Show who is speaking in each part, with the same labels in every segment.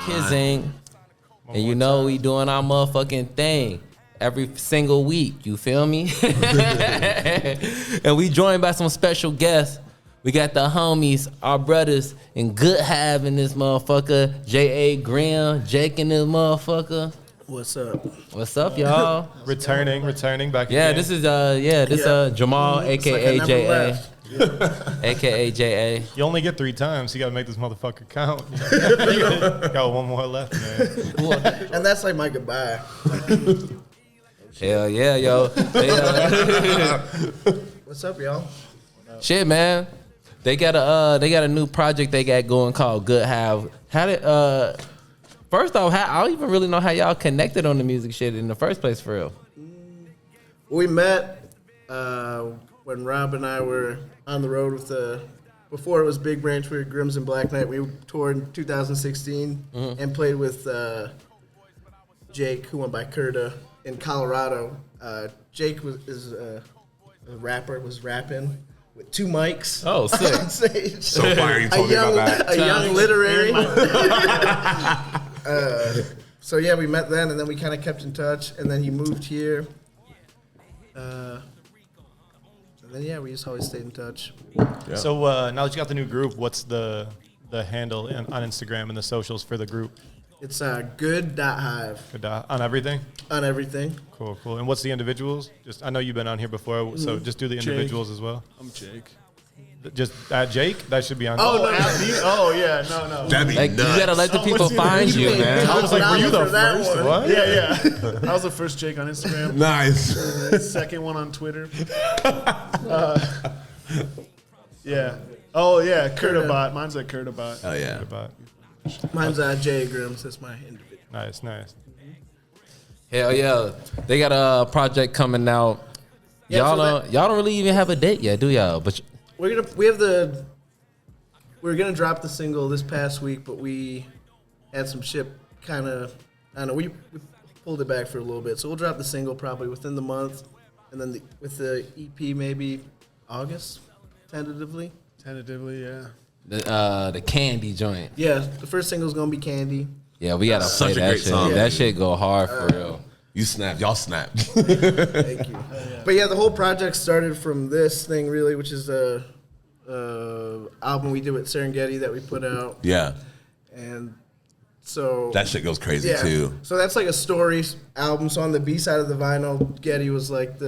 Speaker 1: Kissing. And you know we doing our motherfucking thing every single week. You feel me? And we joined by some special guests. We got the homies, our brothers in Good Hive in this motherfucker. J.A. Graham, Jake in this motherfucker.
Speaker 2: What's up?
Speaker 1: What's up, y'all?
Speaker 3: Returning back again.
Speaker 1: Yeah, this is Jamal, aka
Speaker 2: like
Speaker 1: J.A. AKA J.A.
Speaker 3: You only get 3 times. You got to make this motherfucker count. You got one more left, man.
Speaker 2: And that's like my goodbye.
Speaker 1: Hell yeah, yo.
Speaker 2: What's up, y'all?
Speaker 1: Shit, man. They got a new project they got going called Good Hive. How did first off, I don't even really know how y'all connected on the music shit in the first place, for real.
Speaker 2: We met when Rob and I were on the road with before it was Big Branch, we were Grims and Black Knight. We toured in 2016 and played with Jake, who went by Kurta, in Colorado. Jake is a rapper, was rapping with 2 mics.
Speaker 1: Oh, sick.
Speaker 2: On stage.
Speaker 4: So fire, you told me about that.
Speaker 2: A young literary. So yeah, we met then, and then we kind of kept in touch, and then he moved here. And then yeah, we just always stayed in touch.
Speaker 3: Yeah. So now that you got the new group, what's the handle on Instagram and the socials for the group?
Speaker 2: It's good.hive.
Speaker 3: Good on everything?
Speaker 2: On everything.
Speaker 3: Cool. And what's the individuals? Just I know you've been on here before, so just do the individuals as well.
Speaker 5: I'm Jake.
Speaker 3: Just Jake? That should be on.
Speaker 2: Oh, no.
Speaker 5: Oh, yeah, no.
Speaker 4: That'd be
Speaker 1: Like,
Speaker 4: nuts.
Speaker 1: you gotta let the people find you, man.
Speaker 3: I was like, were you the first? What?
Speaker 5: Yeah. I was the first Jake on Instagram.
Speaker 4: Nice.
Speaker 5: Second one on Twitter. Yeah. Oh, yeah, Kurtabot. Mine's at Kurtabot.
Speaker 4: Oh, yeah.
Speaker 2: Mine's Jay Grims. That's my individual.
Speaker 3: Nice.
Speaker 1: Hell yeah. They got a project coming out.
Speaker 2: Yeah,
Speaker 1: Y'all don't really even have a date yet, do y'all? But
Speaker 2: we're gonna drop the single this past week, but we had some shit kind of, I don't know, we pulled it back for a little bit, so we'll drop the single probably within the month, and then with the EP maybe August, tentatively.
Speaker 5: Yeah.
Speaker 1: the Candy joint.
Speaker 2: Yeah, the first single's gonna be Candy.
Speaker 1: Yeah, we gotta play
Speaker 4: Such a
Speaker 1: that
Speaker 4: great
Speaker 1: shit.
Speaker 4: song.
Speaker 1: That shit go hard for real.
Speaker 4: You snapped. Y'all snapped.
Speaker 2: Thank you. But yeah, the whole project started from this thing really, which is a album we did with Getty that we put out.
Speaker 4: Yeah.
Speaker 2: And so
Speaker 4: That shit goes crazy, too.
Speaker 2: So that's like a story album. So on the B side of the vinyl, Getty was like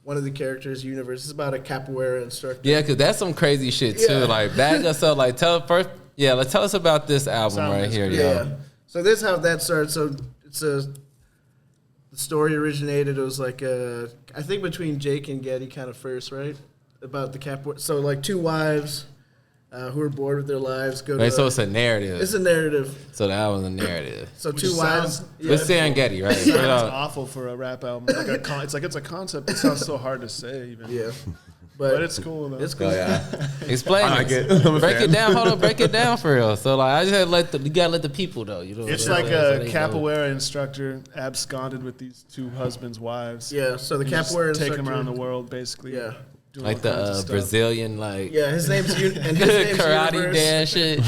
Speaker 2: one of the characters' universe. It's about a capoeira instructor.
Speaker 1: Yeah, cause that's some crazy shit too.
Speaker 2: Yeah.
Speaker 1: Like bag us up. Like tell us about this album right here,
Speaker 2: Yeah.
Speaker 1: yo.
Speaker 2: So this is how that started. So the story originated. It was like I think between Jake and Getty kind of first, right? About the capoeira. So like 2 wives who are bored with their lives go to.
Speaker 1: So it's a narrative.
Speaker 2: It's a narrative.
Speaker 1: So that was a narrative.
Speaker 2: So 2 wives.
Speaker 1: With Getty, right?
Speaker 5: It's awful for a rap album. It's a concept. It sounds so hard to say even.
Speaker 2: Yeah.
Speaker 5: But it's cool though.
Speaker 2: It's cool.
Speaker 4: Oh, yeah.
Speaker 1: Explain
Speaker 4: I like
Speaker 1: it.
Speaker 4: it. I'm a
Speaker 1: Break
Speaker 4: fan.
Speaker 1: it down. Hold on, break it down for real. So like I just had you gotta let the people know. You know.
Speaker 5: It's
Speaker 1: what I'm
Speaker 5: like
Speaker 1: saying?
Speaker 5: a capoeira instructor absconded with these 2 husbands' wives.
Speaker 2: Yeah. So the
Speaker 5: He just
Speaker 2: capoeira
Speaker 5: take
Speaker 2: instructor.
Speaker 5: them around the world basically.
Speaker 2: Yeah.
Speaker 5: Doing
Speaker 1: Like
Speaker 5: all kinds of
Speaker 1: the
Speaker 5: stuff.
Speaker 1: Brazilian like
Speaker 2: Yeah, his name's
Speaker 1: karate
Speaker 2: Universe.
Speaker 1: dance shit.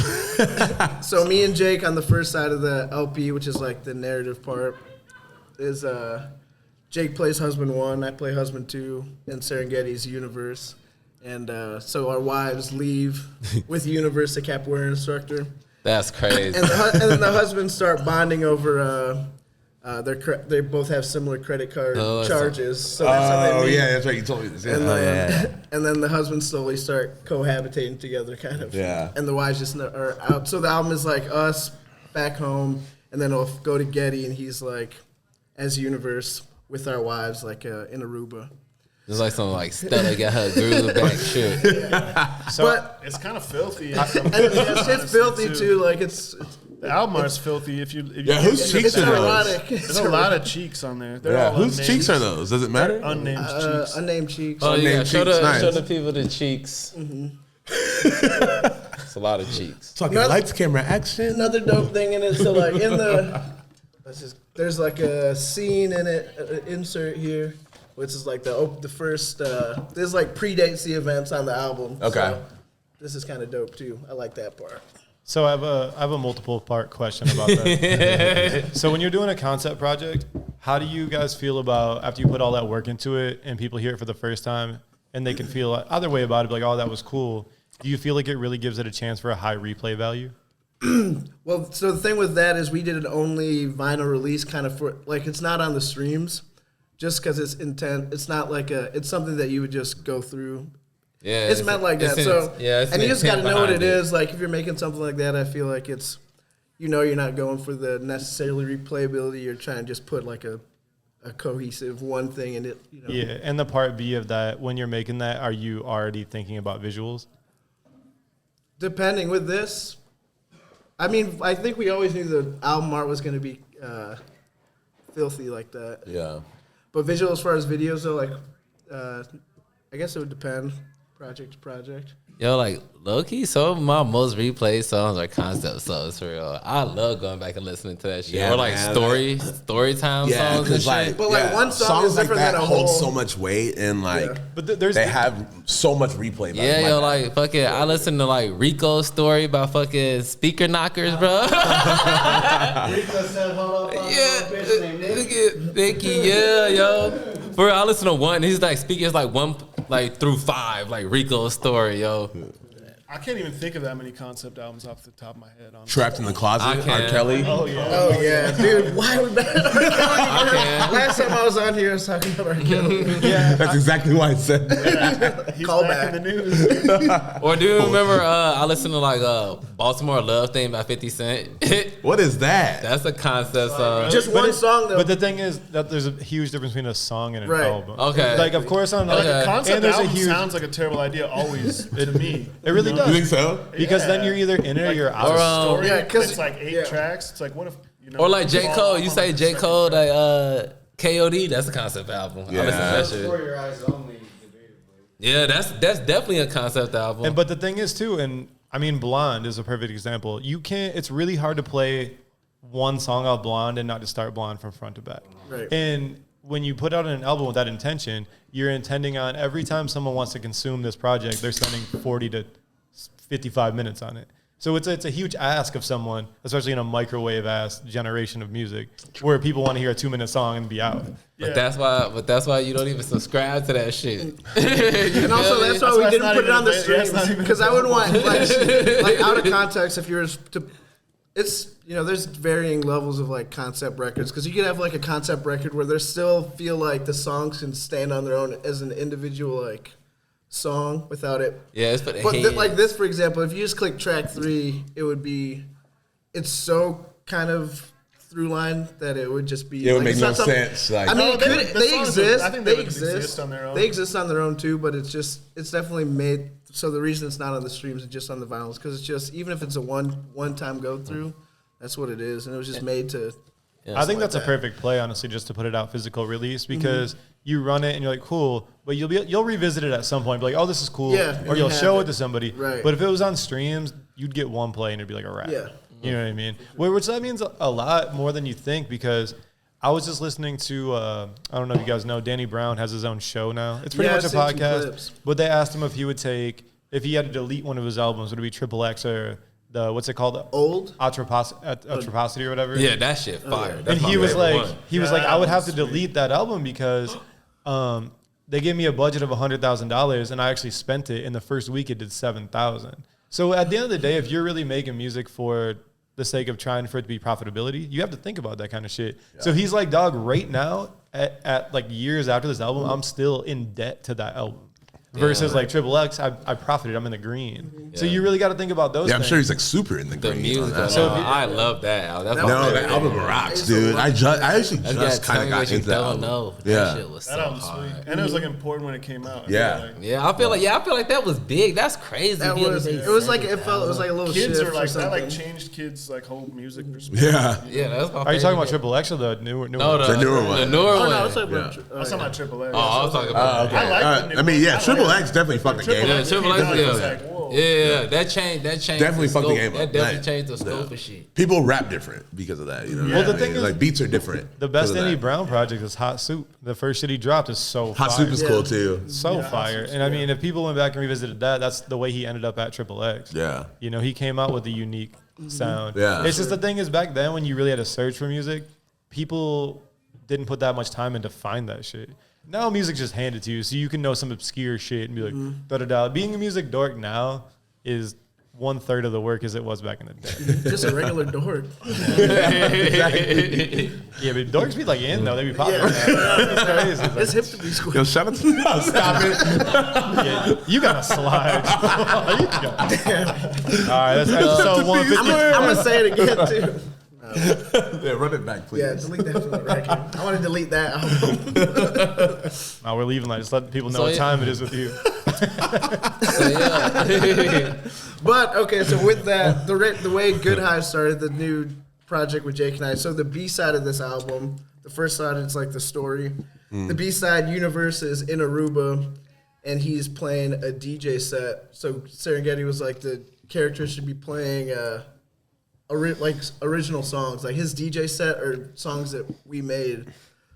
Speaker 2: So me and Jake on the first side of the LP, which is like the narrative part, is Jake plays husband 1, I play husband 2 in Serengeti's universe. And so our wives leave with Universe, the capoeira instructor.
Speaker 1: That's crazy.
Speaker 2: And then the husbands start bonding over they both have similar credit card charges. So that's how they meet.
Speaker 4: Yeah, that's right. You told me this.
Speaker 2: And,
Speaker 4: Yeah.
Speaker 2: and then the husbands slowly start cohabitating together, kind of.
Speaker 4: Yeah.
Speaker 2: And the wives just are out. So the album is like us back home, and then it'll go to Getty, and he's like, as Universe with our wives, like in Aruba.
Speaker 1: It's like some like Stella got her groove back shit.
Speaker 3: So
Speaker 2: But
Speaker 5: It's kind of filthy.
Speaker 2: and it's filthy too. Like it's
Speaker 5: The album art's filthy. If you
Speaker 4: whose cheeks are those?
Speaker 2: erotic.
Speaker 5: There's a lot of cheeks on there. They're all
Speaker 4: Whose
Speaker 5: unnamed.
Speaker 4: cheeks are those? Does it matter?
Speaker 5: Unnamed cheeks.
Speaker 2: Unnamed cheeks.
Speaker 1: Oh yeah,
Speaker 4: Unnamed
Speaker 1: show
Speaker 4: cheeks,
Speaker 1: the
Speaker 4: nice.
Speaker 1: people the cheeks. It's a lot of cheeks.
Speaker 4: Talking
Speaker 2: Another-
Speaker 4: lights, camera, action.
Speaker 2: Another dope thing in it. So like in the, there's like a scene in it, an insert here, which is like the first. This like predates the events on the album.
Speaker 4: Okay.
Speaker 2: So this is kind of dope too. I like that part.
Speaker 3: So I have a multiple part question about that. So when you're doing a concept project, how do you guys feel about after you put all that work into it and people hear it for the first time and they can feel either way about it, like, oh, that was cool. Do you feel like it really gives it a chance for a high replay value?
Speaker 2: Well, so the thing with that is we did an only vinyl release kind of for, like, it's not on the streams just because it's intent. It's not like it's something that you would just go through.
Speaker 1: Yeah,
Speaker 2: it's meant like that. So,
Speaker 1: it's
Speaker 2: and you just got to know what it
Speaker 1: is.
Speaker 2: is. Like, if you're making something like that, I feel like it's, you're not going for the necessarily replayability. You're trying to just put like a cohesive one thing in it.
Speaker 3: Yeah, and the part B of that, when you're making that, are you already thinking about visuals?
Speaker 2: Depending with this, I mean, I think we always knew the album art was going to be filthy like that.
Speaker 4: Yeah.
Speaker 2: But visual, as far as videos, though, like, I guess it would depend project to project.
Speaker 1: Yo, like, low-key, some of my most replayed songs are concept songs, for real. I love going back and listening to that shit.
Speaker 6: Yeah,
Speaker 1: or, like,
Speaker 6: man,
Speaker 1: story time
Speaker 6: Yeah,
Speaker 1: songs and
Speaker 6: because
Speaker 1: shit.
Speaker 6: like,
Speaker 2: But, like, one song
Speaker 6: songs
Speaker 2: is
Speaker 6: like
Speaker 2: different
Speaker 6: that
Speaker 2: than a
Speaker 6: hold
Speaker 2: whole-
Speaker 6: so much weight, and like,
Speaker 2: Yeah.
Speaker 3: But there's
Speaker 6: they have so much replay value.
Speaker 1: Yeah, yo, like, fucking, I listen to, like, Rico's story about fucking speaker knockers, bro. Yeah, look at Nicky, yeah, yo. For real, I listen to one, he's like speaking, it's like 1 through 5, like Rico's story, yo.
Speaker 5: I can't even think of that many concept albums off the top of my head. Honestly.
Speaker 4: Trapped in the Closet,
Speaker 1: I
Speaker 4: R.
Speaker 1: can.
Speaker 4: Kelly.
Speaker 5: Oh yeah.
Speaker 2: Oh, yeah. Dude, why are we back on R. Kelly? Last time I was on here, I was talking about R. Kelly.
Speaker 4: That's exactly why I said that.
Speaker 5: He's
Speaker 2: Call
Speaker 5: back
Speaker 2: back.
Speaker 5: in the news. Dude.
Speaker 1: Or do you remember, I listened to like Baltimore Love Thing by 50 Cent?
Speaker 4: What is that?
Speaker 1: That's a concept song.
Speaker 2: Just one song, though.
Speaker 3: But the thing is that there's a huge difference between a song and an
Speaker 2: Right.
Speaker 3: album.
Speaker 1: Okay.
Speaker 3: Like, of course, on
Speaker 1: Okay.
Speaker 3: and
Speaker 5: Concept
Speaker 3: there's a
Speaker 5: album
Speaker 3: huge.
Speaker 5: sounds like a terrible idea always to me.
Speaker 3: It really does.
Speaker 4: You think so?
Speaker 3: Because then
Speaker 5: Yeah.
Speaker 3: you're either in it or you're
Speaker 5: Like,
Speaker 3: out.
Speaker 1: Or,
Speaker 5: story,
Speaker 2: Yeah, 'cause-
Speaker 5: it's like 8
Speaker 2: yeah.
Speaker 5: tracks. It's like, what if,
Speaker 1: Or like J.
Speaker 5: fall
Speaker 1: Cole,
Speaker 5: off
Speaker 1: you
Speaker 5: on
Speaker 1: say
Speaker 5: the
Speaker 1: J.
Speaker 5: second
Speaker 1: Cole,
Speaker 5: track.
Speaker 1: like KOD, that's a concept album. I listen to that shit.
Speaker 7: Your eyes only.
Speaker 1: Yeah, that's definitely a concept album.
Speaker 3: And but the thing is too, and I mean, Blonde is a perfect example. You can't. It's really hard to play one song out Blonde and not to start Blonde from front to back.
Speaker 2: Right.
Speaker 3: And when you put out an album with that intention, you're intending on every time someone wants to consume this project, they're spending 40 to 55 minutes on it. So it's a huge ask of someone, especially in a microwave-ass generation of music, where people want to hear a 2-minute song and be out.
Speaker 1: But that's why you don't even subscribe to that shit.
Speaker 2: And also, that's why we
Speaker 5: it's
Speaker 2: didn't
Speaker 5: not
Speaker 2: put it
Speaker 5: even
Speaker 2: on the
Speaker 5: a bit- yeah, it's
Speaker 2: streams,
Speaker 5: not even
Speaker 2: because
Speaker 5: a
Speaker 2: I wouldn't want, like out of context, if you're to, it's, there's varying levels of like concept records, because you could have like a concept record where they still feel like the songs can stand on their own as an individual like song without it.
Speaker 1: Yeah, it's for the
Speaker 2: But
Speaker 1: head.
Speaker 2: like this, for example, if you just click track 3, it would be, it's so kind of through line that it would just be.
Speaker 4: It would
Speaker 2: like,
Speaker 4: make
Speaker 2: it's
Speaker 4: no
Speaker 2: not something-
Speaker 4: sense. Like,
Speaker 2: I mean,
Speaker 5: No,
Speaker 2: they
Speaker 5: the songs
Speaker 2: exist.
Speaker 5: I think
Speaker 2: they
Speaker 5: would
Speaker 2: exist
Speaker 5: on their own.
Speaker 2: They exist on their own too, but it's definitely made. So the reason it's not on the streams and just on the vinyls, because it's just, even if it's a one time go through, that's what it is, and it was just made to.
Speaker 3: I think that's a perfect play, honestly, just to put it out physical release, because you run it and you're like, cool, but you'll revisit it at some point, be like, oh, this is cool,
Speaker 2: Yeah,
Speaker 3: or you'll
Speaker 2: you
Speaker 3: show
Speaker 2: have
Speaker 3: it to somebody.
Speaker 2: Right.
Speaker 3: But if it was on streams, you'd get one play and it'd be like a wrap.
Speaker 2: Yeah.
Speaker 3: You know what I mean? Which that means a lot more than you think, because I was just listening to, I don't know if you guys know, Danny Brown has his own show now. It's pretty
Speaker 2: Yeah,
Speaker 3: much a
Speaker 2: I've seen some
Speaker 3: podcast.
Speaker 2: clips.
Speaker 3: But they asked him if he would take, if he had to delete one of his albums, would it be Triple X or the, what's it called?
Speaker 2: Old?
Speaker 3: Atrocity or whatever?
Speaker 1: Yeah, that shit fire. That's
Speaker 3: And
Speaker 1: my
Speaker 3: he was
Speaker 1: favorite
Speaker 3: like,
Speaker 1: one.
Speaker 3: I would have to delete that album because they gave me a budget of $100,000 and I actually spent it. In the first week, it did $7,000. So at the end of the day, if you're really making music for the sake of trying for it to be profitability, you have to think about that kind of shit. Yeah. So he's like, dog, right now, at like years after this album, I'm still in debt to that album. Versus like Triple X, I profited. I'm in the green. So you really got to think about those.
Speaker 4: Yeah, I'm
Speaker 3: things.
Speaker 4: sure he's like super in the green.
Speaker 1: music.
Speaker 4: on that.
Speaker 1: So I love that album. That's my
Speaker 4: No,
Speaker 1: favorite
Speaker 4: that album
Speaker 1: album.
Speaker 4: rocks, dude. I actually
Speaker 1: That's
Speaker 4: just kind of got
Speaker 1: you
Speaker 4: into that
Speaker 1: don't
Speaker 4: album.
Speaker 1: know.
Speaker 4: Yeah.
Speaker 1: That shit was
Speaker 5: That
Speaker 1: so
Speaker 5: album's
Speaker 1: hard.
Speaker 5: sweet. And it was like important when it came out.
Speaker 4: Yeah.
Speaker 1: Yeah, I feel like that was big. That's crazy.
Speaker 2: That
Speaker 1: He
Speaker 2: was,
Speaker 1: only
Speaker 2: it was like,
Speaker 1: made
Speaker 2: it felt, it was like a little
Speaker 5: Kids
Speaker 2: shift
Speaker 5: are like,
Speaker 2: or
Speaker 5: that like
Speaker 2: something.
Speaker 5: changed kids' like whole music perspective.
Speaker 4: Yeah.
Speaker 1: Yeah, that's my
Speaker 3: Are you talking about
Speaker 1: favorite.
Speaker 3: Triple X or the newer?
Speaker 1: No,
Speaker 3: one?
Speaker 4: The newer one.
Speaker 1: The newer
Speaker 2: Oh,
Speaker 1: one.
Speaker 2: no, I was talking about,
Speaker 5: I was talking about Triple X.
Speaker 1: Oh, I was talking about.
Speaker 4: Okay.
Speaker 5: I like the new
Speaker 4: I mean, yeah,
Speaker 5: one.
Speaker 4: Triple X definitely fucking
Speaker 5: Triple
Speaker 4: game.
Speaker 5: X,
Speaker 1: Triple X,
Speaker 5: was
Speaker 1: yeah.
Speaker 5: like, whoa.
Speaker 1: Yeah, that changed.
Speaker 4: Definitely fucked the game up.
Speaker 1: That definitely
Speaker 4: Like,
Speaker 1: changed the scope of shit.
Speaker 4: People rap different because of that. You know.
Speaker 3: Well, the
Speaker 4: what I
Speaker 3: thing
Speaker 4: mean?
Speaker 3: is,
Speaker 4: like beats are different.
Speaker 3: The best
Speaker 4: because of
Speaker 3: Danny
Speaker 4: that.
Speaker 3: Brown project is Hot Soup. The first shit he dropped is so
Speaker 4: Hot
Speaker 3: fire.
Speaker 4: Soup is cool too.
Speaker 3: So fire. And I mean, if people went back and revisited that, that's the way he ended up at Triple X.
Speaker 4: Yeah.
Speaker 3: You know, he came out with a unique sound.
Speaker 4: Yeah.
Speaker 3: It's just the thing is back then when you really had to search for music, people didn't put that much time in to find that shit. Now music's just handed to you, so you can know some obscure shit and be like, da-da-da. Being a music dork now is 1/3 of the work as it was back in the day.
Speaker 2: Just a regular dork.
Speaker 3: Yeah, but dorks be like in though, they be popular. It's crazy.
Speaker 2: It's hip to be school.
Speaker 4: Yo, shout out to stop it.
Speaker 3: Yeah, you gotta slide. All right, that's episode 150.
Speaker 2: I'm gonna say it again too.
Speaker 4: Yeah, run it back, please.
Speaker 2: Yeah, delete that from the record. I want to delete that album.
Speaker 3: No, we're leaving. Like, just let people know
Speaker 1: So,
Speaker 3: what
Speaker 1: yeah.
Speaker 3: time it is with you.
Speaker 1: So yeah.
Speaker 2: But okay, so with that, the way Good Hive started, the new project with Jake and I. So the B side of this album, the first side is like the story. The B side, Universe, is in Aruba, and he's playing a DJ set. So Serengeti was like the character should be playing original songs, like his DJ set or songs that we made.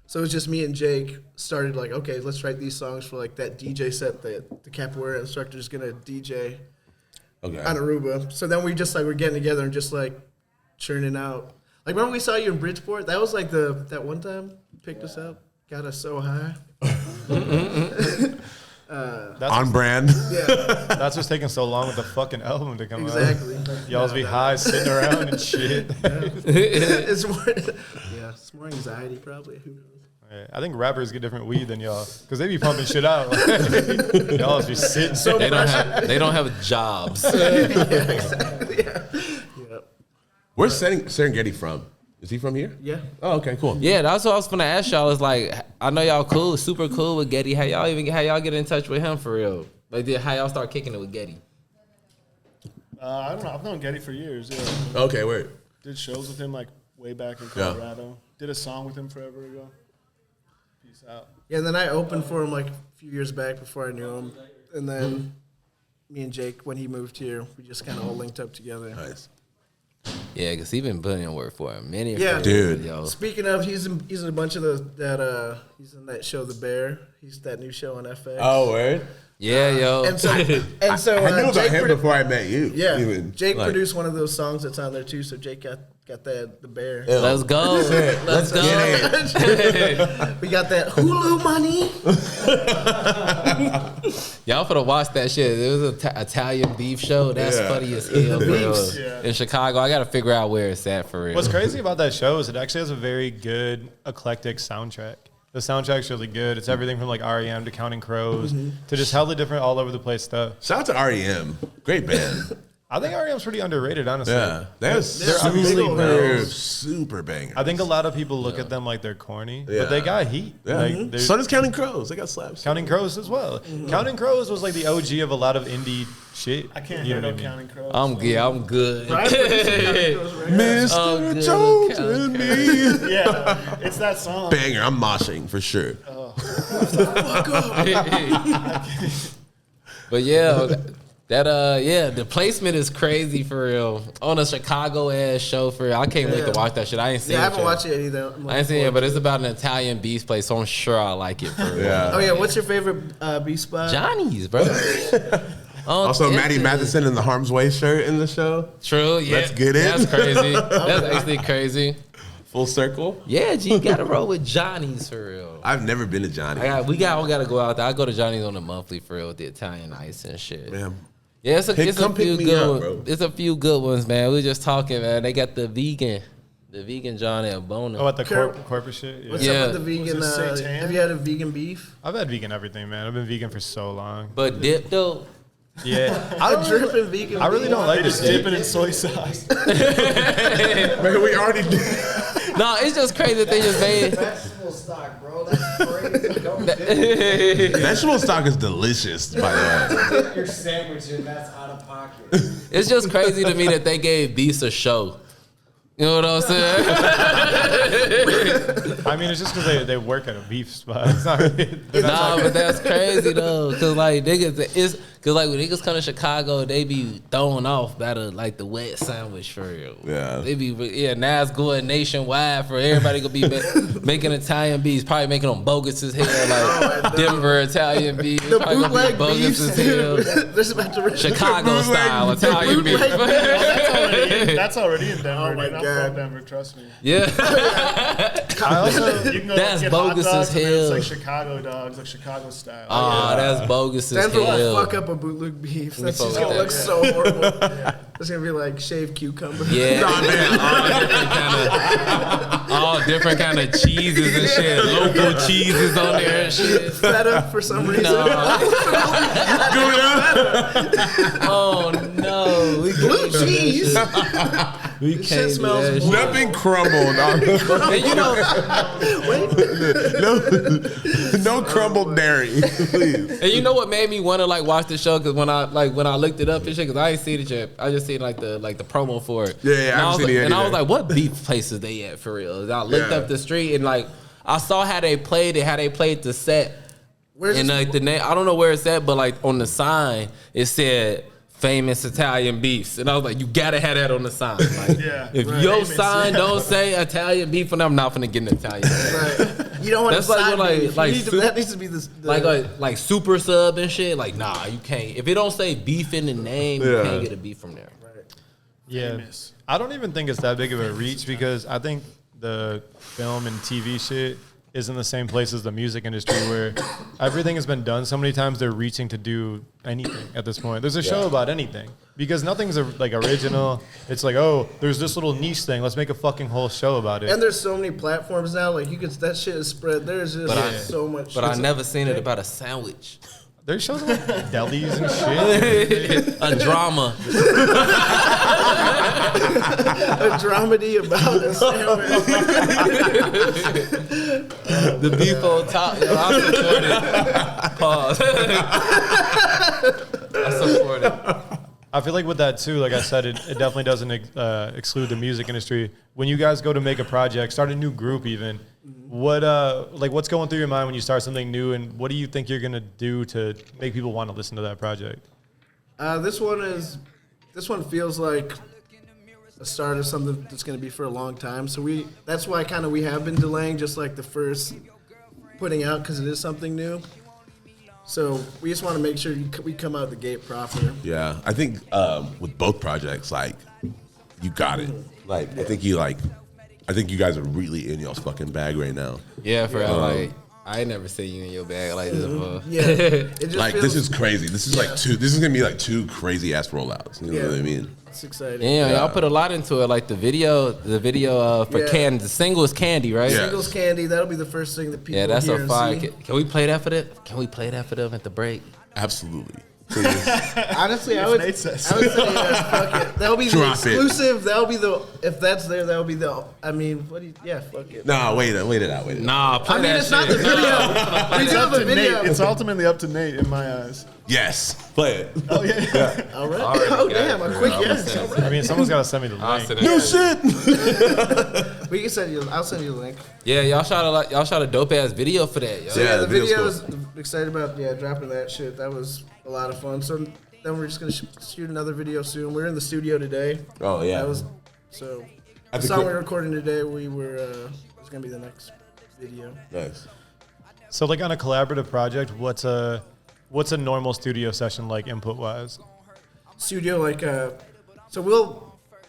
Speaker 2: So it was just me and Jake started like, okay, let's write these songs for like that DJ set that the capoeira instructor is gonna DJ on Aruba. So then we just like we're getting together and just like churning out. Like remember we saw you in Bridgeport? That was like that one time you picked us up, got us so high.
Speaker 4: On brand.
Speaker 2: Yeah,
Speaker 3: That's what's taking so long with the fucking album to come
Speaker 2: exactly.
Speaker 3: out. Y'all's be high sitting around and shit.
Speaker 2: It's more, it's more anxiety probably. Who knows?
Speaker 3: Yeah, I think rappers get different weed than y'all because they be pumping shit out. Y'all just be sitting.
Speaker 2: So
Speaker 1: They don't have jobs.
Speaker 2: yeah, exactly. Yeah.
Speaker 4: Where's Serengeti from? Is he from here?
Speaker 2: Yeah.
Speaker 4: Oh, okay, cool.
Speaker 1: Yeah, that's what I was gonna ask y'all. Is like, I know y'all cool, super cool with Getty. How y'all get in touch with him for real? Like, how y'all start kicking it with Getty?
Speaker 5: I don't know. I've known Getty for years. Yeah.
Speaker 4: Okay, wait.
Speaker 5: Did shows with him like way back in Colorado. Did a song with him forever ago. Peace out.
Speaker 2: Yeah, and then I opened for him like a few years back before I knew him. And then me and Jake, when he moved here, we just kind of all linked up together.
Speaker 4: Nice.
Speaker 1: Yeah, because he been putting in work for a minute.
Speaker 2: Yeah.
Speaker 4: Dude.
Speaker 1: Yo.
Speaker 2: Speaking of, he's in a bunch of he's in that show, The Bear. He's that new show on FX.
Speaker 4: Oh, word?
Speaker 1: Yeah, yo.
Speaker 2: And so
Speaker 4: I knew about
Speaker 2: Jake
Speaker 4: him before I met you.
Speaker 2: Yeah,
Speaker 4: even.
Speaker 2: Jake
Speaker 4: Like,
Speaker 2: produced one of those songs that's on there too. So Jake got the Bear.
Speaker 4: Yeah.
Speaker 1: Let's go. Let's go.
Speaker 2: We got that Hulu money.
Speaker 1: Y'all finna watch that shit. It was an Italian beef show. That's
Speaker 4: Yeah.
Speaker 1: funny as hell, bro.
Speaker 5: Yeah.
Speaker 1: In Chicago, I gotta figure out where it's at for real.
Speaker 3: What's crazy about that show is it actually has a very good eclectic soundtrack. The soundtrack's really good. It's everything from like REM to Counting Crows to just hella different all over the place stuff.
Speaker 4: Shout out to REM. Great band.
Speaker 3: I think REM's pretty underrated, honestly.
Speaker 4: Yeah. They're super bangers.
Speaker 3: I think a lot of people look at them like they're corny,
Speaker 4: Yeah.
Speaker 3: but they got heat.
Speaker 4: Yeah.
Speaker 3: Like, they're-
Speaker 4: So does Counting Crows. They got slaps.
Speaker 3: Counting Crows as well. Counting Crows was like the OG of a lot of indie shit.
Speaker 5: I can't
Speaker 3: You
Speaker 5: hear
Speaker 3: know
Speaker 5: no
Speaker 3: what I mean?
Speaker 5: Counting Crows.
Speaker 1: I'm good.
Speaker 2: Brian produced some Counting Crows right now.
Speaker 4: Mr.
Speaker 1: Oh, good.
Speaker 4: Jones and me.
Speaker 5: Yeah, it's that song.
Speaker 4: Banger. I'm moshing for sure.
Speaker 1: But yeah, the placement is crazy for real. On a Chicago ass show for real. I can't wait to watch that shit. I ain't seen
Speaker 2: Yeah, I
Speaker 1: it
Speaker 2: haven't
Speaker 1: yet.
Speaker 2: watched it either.
Speaker 1: I ain't seen it, but it's about an Italian beast place, so I'm sure I like it for real.
Speaker 4: Yeah.
Speaker 2: Oh yeah, what's your favorite beef spot?
Speaker 1: Johnny's, bro.
Speaker 4: Also, Maddie Matheson in the Harm's Way shirt in the show.
Speaker 1: True, yeah.
Speaker 4: Let's get it.
Speaker 1: That's crazy. That's actually crazy.
Speaker 4: Full circle.
Speaker 1: Yeah, G, you gotta roll with Johnny's for real.
Speaker 4: I've never been to Johnny.
Speaker 1: We gotta go out there. I go to Johnny's on a monthly for real with the Italian ice and shit.
Speaker 4: Man.
Speaker 1: Yeah, it's a
Speaker 4: Come pick
Speaker 1: few
Speaker 4: me
Speaker 1: good
Speaker 4: up,
Speaker 1: ones.
Speaker 4: bro.
Speaker 1: It's a few good ones, man. We just talking, man. They got the vegan Johnny at Bono.
Speaker 3: Oh, at the corporate shit?
Speaker 2: What's
Speaker 3: Yeah.
Speaker 2: up with the vegan?
Speaker 5: Was it seitan?
Speaker 2: Have you had a vegan beef?
Speaker 3: I've had vegan everything, man. I've been vegan for so long.
Speaker 1: But dip though.
Speaker 3: Yeah.
Speaker 2: A dripping vegan.
Speaker 3: I really don't like
Speaker 5: Just
Speaker 3: this.
Speaker 5: dip it in soy sauce.
Speaker 4: Man, we already did.
Speaker 1: No, it's just crazy that they just made.
Speaker 7: Vegetable stock, bro. That's crazy. Don't dip
Speaker 4: Vegetable stock is delicious, by the way.
Speaker 7: your sandwich in. That's out of pocket.
Speaker 1: It's just crazy to me that they gave beefs a show. You know what I'm saying?
Speaker 3: I mean, it's just because they work at a beef spot. It's not really,
Speaker 1: Nah, but that's crazy though, cause like niggas, cause like when niggas come to Chicago, they be throwing off that like the wet sandwich for real.
Speaker 6: Yeah.
Speaker 1: They be now it's going nationwide for everybody gonna be making Italian beefs, probably making them bogus as hell, like Denver Italian beef.
Speaker 2: The
Speaker 1: Probably gonna be
Speaker 2: bootleg
Speaker 1: bogus
Speaker 2: beefs.
Speaker 1: as hell.
Speaker 2: There's about to
Speaker 1: Chicago style Italian beef.
Speaker 5: That's already in Denver.
Speaker 2: Oh my
Speaker 5: dude. I'm
Speaker 2: God.
Speaker 5: from Denver, trust me.
Speaker 1: Yeah.
Speaker 3: I also,
Speaker 5: You can go
Speaker 1: That's
Speaker 5: get
Speaker 1: bogus
Speaker 5: hot dogs,
Speaker 1: as
Speaker 5: and then
Speaker 1: hell.
Speaker 5: It's like Chicago dogs, like Chicago style.
Speaker 1: Oh, that's bogus as
Speaker 2: Denver will
Speaker 1: hell.
Speaker 2: fuck up a bootleg beef. That's
Speaker 1: fuck
Speaker 2: just
Speaker 1: with
Speaker 2: gonna
Speaker 1: that.
Speaker 2: look so horrible. It's gonna be like shaved cucumber.
Speaker 1: Yeah, all different kind of cheeses and shit. Local cheeses on there and shit.
Speaker 2: Feta for some reason.
Speaker 1: Oh no, we
Speaker 2: Blue cheese.
Speaker 1: We
Speaker 2: This
Speaker 1: can't
Speaker 2: shit
Speaker 1: do
Speaker 2: smells
Speaker 1: that shit.
Speaker 6: Nothing crumbled.
Speaker 1: And you know,
Speaker 6: no crumbled dairy, please.
Speaker 1: and you know what made me want to like watch the show? Because when I looked it up and shit, because I ain't seen it yet. I just seen like the promo for it.
Speaker 6: Yeah, I
Speaker 1: And
Speaker 6: haven't
Speaker 1: was
Speaker 6: seen
Speaker 1: like,
Speaker 6: it
Speaker 1: and I was
Speaker 6: either.
Speaker 1: like, what beef places they at for real? And I looked
Speaker 6: Yeah.
Speaker 1: up the street and like I saw how they played it, how they played the set.
Speaker 2: Where's
Speaker 1: And
Speaker 2: this-
Speaker 1: like the name, I don't know where it's at, but like on the sign, it said famous Italian beefs, and I was like, you gotta have that on the sign. Like,
Speaker 5: Yeah,
Speaker 1: if
Speaker 5: right.
Speaker 1: your
Speaker 5: Famous,
Speaker 1: sign
Speaker 5: yeah.
Speaker 1: don't say Italian beef, and I'm not gonna get an Italian.
Speaker 2: Right. You don't want
Speaker 1: That's
Speaker 2: to
Speaker 1: like
Speaker 2: side
Speaker 1: when, like-
Speaker 2: beef.
Speaker 1: like
Speaker 2: You need to,
Speaker 1: soup-
Speaker 2: that needs to be the
Speaker 1: like super sub and shit. Like, nah, you can't. If it don't say beef in the name, you
Speaker 6: Yeah.
Speaker 1: can't get a beef from there.
Speaker 3: yeah,
Speaker 5: Famous.
Speaker 3: I don't even think it's that big of a reach because I think the film and TV shit is in the same place as the music industry where everything has been done so many times they're reaching to do anything at this point. There's a show about anything because nothing's like original. It's like, oh, there's this little niche thing. Let's make a fucking whole show about it.
Speaker 2: And there's so many platforms now. Like you could, that shit is spread. There's just
Speaker 1: But I-
Speaker 2: so much.
Speaker 1: But I
Speaker 2: shit.
Speaker 1: never seen it about a sandwich,
Speaker 3: There's shows about delis and shit.
Speaker 1: a drama.
Speaker 2: a dramedy about a sandwich.
Speaker 1: The beef on top. Yo, I support it. Pause. I support it.
Speaker 3: I feel like with that too, like I said, it definitely doesn't exclude the music industry. When you guys go to make a project, start a new group even, what's going through your mind when you start something new and what do you think you're gonna do to make people want to listen to that project?
Speaker 2: This one feels like a start of something that's going to be for a long time. So that's why kind of we have been delaying just like the first putting out because it is something new. So we just want to make sure we come out the gate proper.
Speaker 6: Yeah, I think with both projects, like you got it. Like I think you guys are really in y'all's fucking bag right now.
Speaker 1: Yeah, for real. Like, I ain't never seen you in your bag like this before.
Speaker 2: Yeah, it just
Speaker 6: Like
Speaker 2: feels,
Speaker 6: this is crazy. This is like this is gonna be like two crazy ass rollouts. You know what I mean?
Speaker 2: It's exciting.
Speaker 1: Yeah, y'all put a lot into it. Like the video for
Speaker 2: Yeah.
Speaker 1: Candy. The single is Candy, right?
Speaker 6: Yeah.
Speaker 2: Singles Candy, that'll be the first thing that people
Speaker 1: Yeah, that's
Speaker 2: hear
Speaker 1: a
Speaker 2: and
Speaker 1: fire.
Speaker 2: see.
Speaker 1: Can we play that for them? Can we play that for them at the break?
Speaker 6: Absolutely.
Speaker 2: Honestly, I would say fuck it. That'll be the
Speaker 6: Drop it.
Speaker 2: exclusive. That'll be the, if that's there, that'll be the, I mean, fuck it.
Speaker 6: Nah, wait it out.
Speaker 1: Nah, play
Speaker 2: I mean,
Speaker 1: that
Speaker 2: it's
Speaker 1: shit.
Speaker 2: not the video. We do have a video.
Speaker 5: It's ultimately up to Nate in my eyes.
Speaker 6: Yes, play it.
Speaker 5: Oh yeah.
Speaker 2: All right.
Speaker 1: Already
Speaker 2: Oh,
Speaker 1: got
Speaker 2: damn,
Speaker 1: it,
Speaker 2: a
Speaker 1: bro.
Speaker 2: quick
Speaker 1: I'm
Speaker 2: yes.
Speaker 1: gonna send
Speaker 3: I mean, someo's got to send me the
Speaker 1: I'll
Speaker 3: link.
Speaker 1: send it.
Speaker 6: No shit.
Speaker 2: We can send you, I'll send you the link.
Speaker 1: Yeah, y'all shot a dope ass video for that. Yo.
Speaker 2: So
Speaker 6: Yeah,
Speaker 2: yeah, the
Speaker 6: the video's
Speaker 2: video's
Speaker 6: cool.
Speaker 2: excited about dropping that shit. That was a lot of fun. So then we're just gonna shoot another video soon. We're in the studio today.
Speaker 6: Oh yeah.
Speaker 2: That was so.
Speaker 6: I
Speaker 2: The
Speaker 6: think
Speaker 2: song
Speaker 6: we-
Speaker 2: we're recording today, it's gonna be the next video.
Speaker 6: nice.
Speaker 3: So like on a collaborative project, what's a normal studio session like input wise?
Speaker 2: Studio so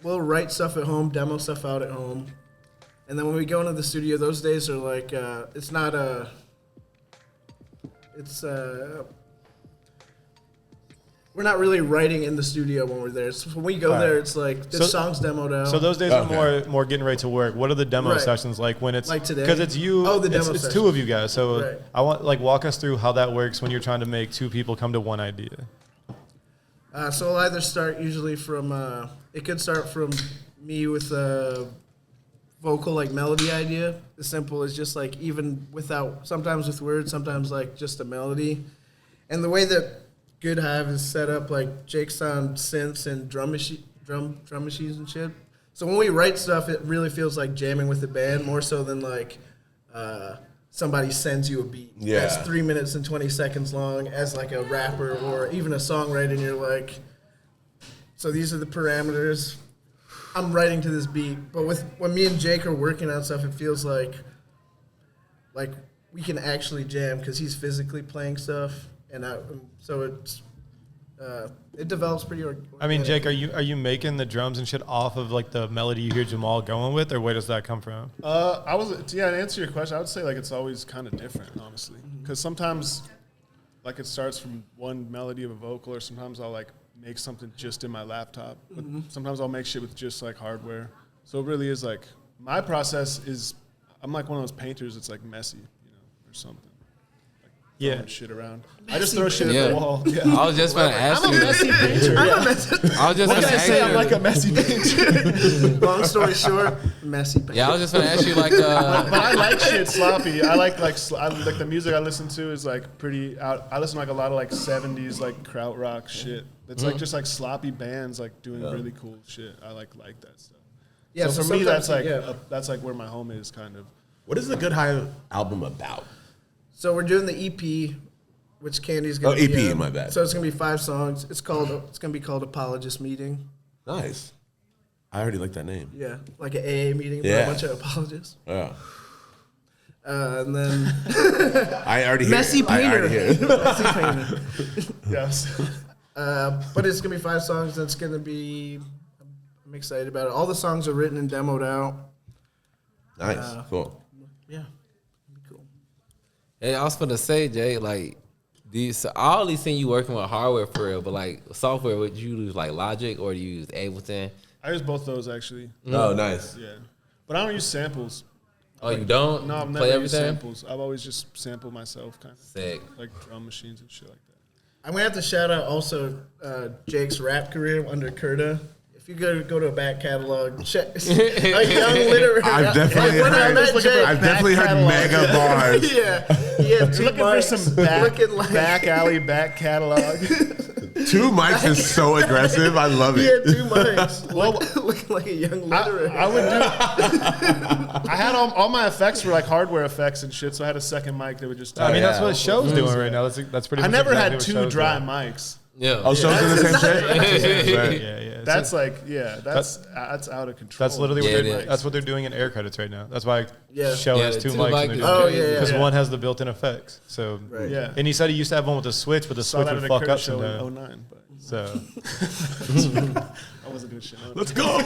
Speaker 2: we'll write stuff at home, demo stuff out at home, and then when we go into the studio, those days are like we're not really writing in the studio when we're there. So when we go
Speaker 3: Alright.
Speaker 2: there, it's like this
Speaker 3: So-
Speaker 2: song's demoed out.
Speaker 3: So those days
Speaker 6: Okay.
Speaker 3: are more getting ready to work. What are the demo
Speaker 2: Right.
Speaker 3: sessions like when it's
Speaker 2: Like today?
Speaker 3: Because it's you.
Speaker 2: Oh, the demo
Speaker 3: it's
Speaker 2: session.
Speaker 3: two of you guys. So
Speaker 2: Right.
Speaker 3: I want walk us through how that works when you're trying to make two people come to one idea.
Speaker 2: So I'll either start usually from, it could start from me with a vocal like melody idea. As simple as just like even without, sometimes with words, sometimes like just a melody. And the way that Good Hive is set up, like Jake's on synths and drum machines and shit. So when we write stuff, it really feels like jamming with the band more so than like somebody sends you a beat that's 3 minutes and 20 seconds long as like a rapper or even a songwriter, and you're like, so these are the parameters. I'm writing to this beat, but when me and Jake are working on stuff, it feels like we can actually jam because he's physically playing stuff, and so it's it develops pretty.
Speaker 3: I mean, Jake, are you making the drums and shit off of like the melody you hear Jamal going with, or where does that come from?
Speaker 5: To answer your question, I would say like it's always kind of different, honestly, because sometimes like it starts from one melody of a vocal, or sometimes I'll like make something just in my laptop, but sometimes I'll make shit with just like hardware. So it really is like my process is I'm like one of those painters. It's like messy, or something. Throwing shit around. I just throw shit at the wall. Yeah.
Speaker 1: I was just going to ask you.
Speaker 5: I'm a messy painter.
Speaker 1: I was just going to ask you.
Speaker 5: I'm like a messy painter.
Speaker 2: Long story short, messy painter.
Speaker 1: Yeah, I was just going to ask you like.
Speaker 5: But I like shit sloppy. I like the music I listen to is like pretty out. I listen to like a lot of like 70s like krautrock shit. It's like just like sloppy bands like doing really cool shit. I like that stuff. Yeah, so for me that's like where my home is kind of.
Speaker 6: What is the Good Hive album about?
Speaker 2: So we're doing the EP, which Candy's gonna be
Speaker 6: EP, my bad.
Speaker 2: So it's gonna be 5 songs. It's gonna be called Apologist Meeting.
Speaker 6: Nice. I already like that name.
Speaker 2: Yeah, like an AA meeting for a bunch of apologists.
Speaker 6: Yeah.
Speaker 2: And then
Speaker 6: I already
Speaker 2: messy
Speaker 6: hear
Speaker 2: painter.
Speaker 6: Messy
Speaker 2: painter.
Speaker 5: Yes.
Speaker 2: But it's gonna be 5 songs. And it's gonna be. I'm excited about it. All the songs are written and demoed out.
Speaker 6: Nice. Cool.
Speaker 2: Yeah.
Speaker 1: Hey, I was gonna say, Jay, like I only seen you working with hardware for real, but like software, would you use like Logic or do you use Ableton?
Speaker 5: I use both those actually.
Speaker 6: Oh, nice.
Speaker 5: Yeah, but I don't use samples.
Speaker 1: Oh, you don't?
Speaker 5: No, I've
Speaker 1: play
Speaker 5: never used
Speaker 1: everything?
Speaker 5: samples. I've always just sampled myself, kind of.
Speaker 1: Sick.
Speaker 5: Like drum machines and shit like that.
Speaker 2: I'm gonna have to shout out also Jake's rap career under Kurta. If you go to a back catalog, check a young literary.
Speaker 6: I've definitely heard mega bars.
Speaker 2: Yeah, he had 2
Speaker 5: looking
Speaker 2: mics,
Speaker 5: for some back alley back catalog.
Speaker 6: 2 mics is so aggressive. I love it.
Speaker 2: He had 2 mics. Looking like a young literary.
Speaker 5: I would do. I had all my effects were like hardware effects and shit, so I had a second mic that would just.
Speaker 3: I mean, that's what show's doing right now. That's pretty.
Speaker 5: I
Speaker 3: much
Speaker 5: never
Speaker 3: exactly
Speaker 5: had
Speaker 3: what
Speaker 5: 2
Speaker 3: show's
Speaker 5: dry
Speaker 3: doing.
Speaker 5: mics.
Speaker 1: Yeah.
Speaker 6: Oh, shows in the same shit?
Speaker 3: Yeah.
Speaker 5: That's that's out of control.
Speaker 3: That's literally
Speaker 1: Yeah,
Speaker 3: that's what they're doing in air credits right now. That's why show
Speaker 1: Yeah,
Speaker 3: has
Speaker 1: the
Speaker 3: 2
Speaker 1: two
Speaker 3: mics.
Speaker 1: mics.
Speaker 3: in
Speaker 2: Oh,
Speaker 3: there.
Speaker 2: yeah.
Speaker 3: Because one has the built-in effects. So
Speaker 2: Right.
Speaker 5: Yeah.
Speaker 3: And he said he used to have one with a switch, but the
Speaker 5: Saw
Speaker 3: switch
Speaker 5: that
Speaker 3: would
Speaker 5: at a
Speaker 3: fuck
Speaker 5: Curtis
Speaker 3: up
Speaker 5: show
Speaker 3: sometimes.
Speaker 5: in 09, but
Speaker 3: So
Speaker 5: I wasn't good shit.
Speaker 6: Let's go.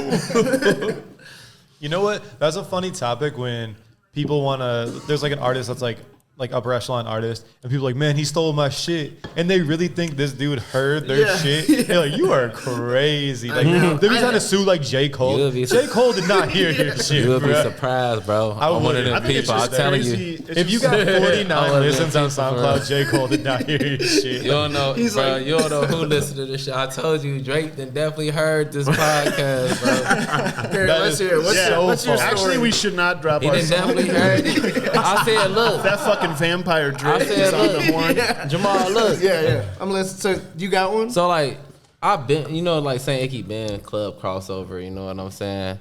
Speaker 3: you know what? That's a funny topic when people want to. There's like an artist that's like upper echelon artist, and people are like, man, he stole my shit, and they really think this dude heard their shit. They're like, you are crazy. Like they be trying to sue like J. Cole. J. Cole did not hear your shit.
Speaker 1: You would be
Speaker 3: bro.
Speaker 1: surprised, bro. I'm one of them people. I'm telling you.
Speaker 3: If you got 49 listens on SoundCloud, J. Cole did not hear your shit.
Speaker 1: You don't know, bro. You don't know who listened to this shit. I told you, Drake then definitely heard this podcast, bro.
Speaker 2: Here, let's hear it. What's your story?
Speaker 5: Actually, we should not drop
Speaker 1: He
Speaker 5: our
Speaker 1: done
Speaker 5: song.
Speaker 1: definitely heard it. I said, look.
Speaker 5: That fucking vampire Drake
Speaker 1: I said,
Speaker 5: is on
Speaker 1: look.
Speaker 5: the horn.
Speaker 1: Jamal, look.
Speaker 2: Yeah. I'm listening. So you got one?
Speaker 1: So like I've been, like Saint Icky band club crossover, you know what I'm saying?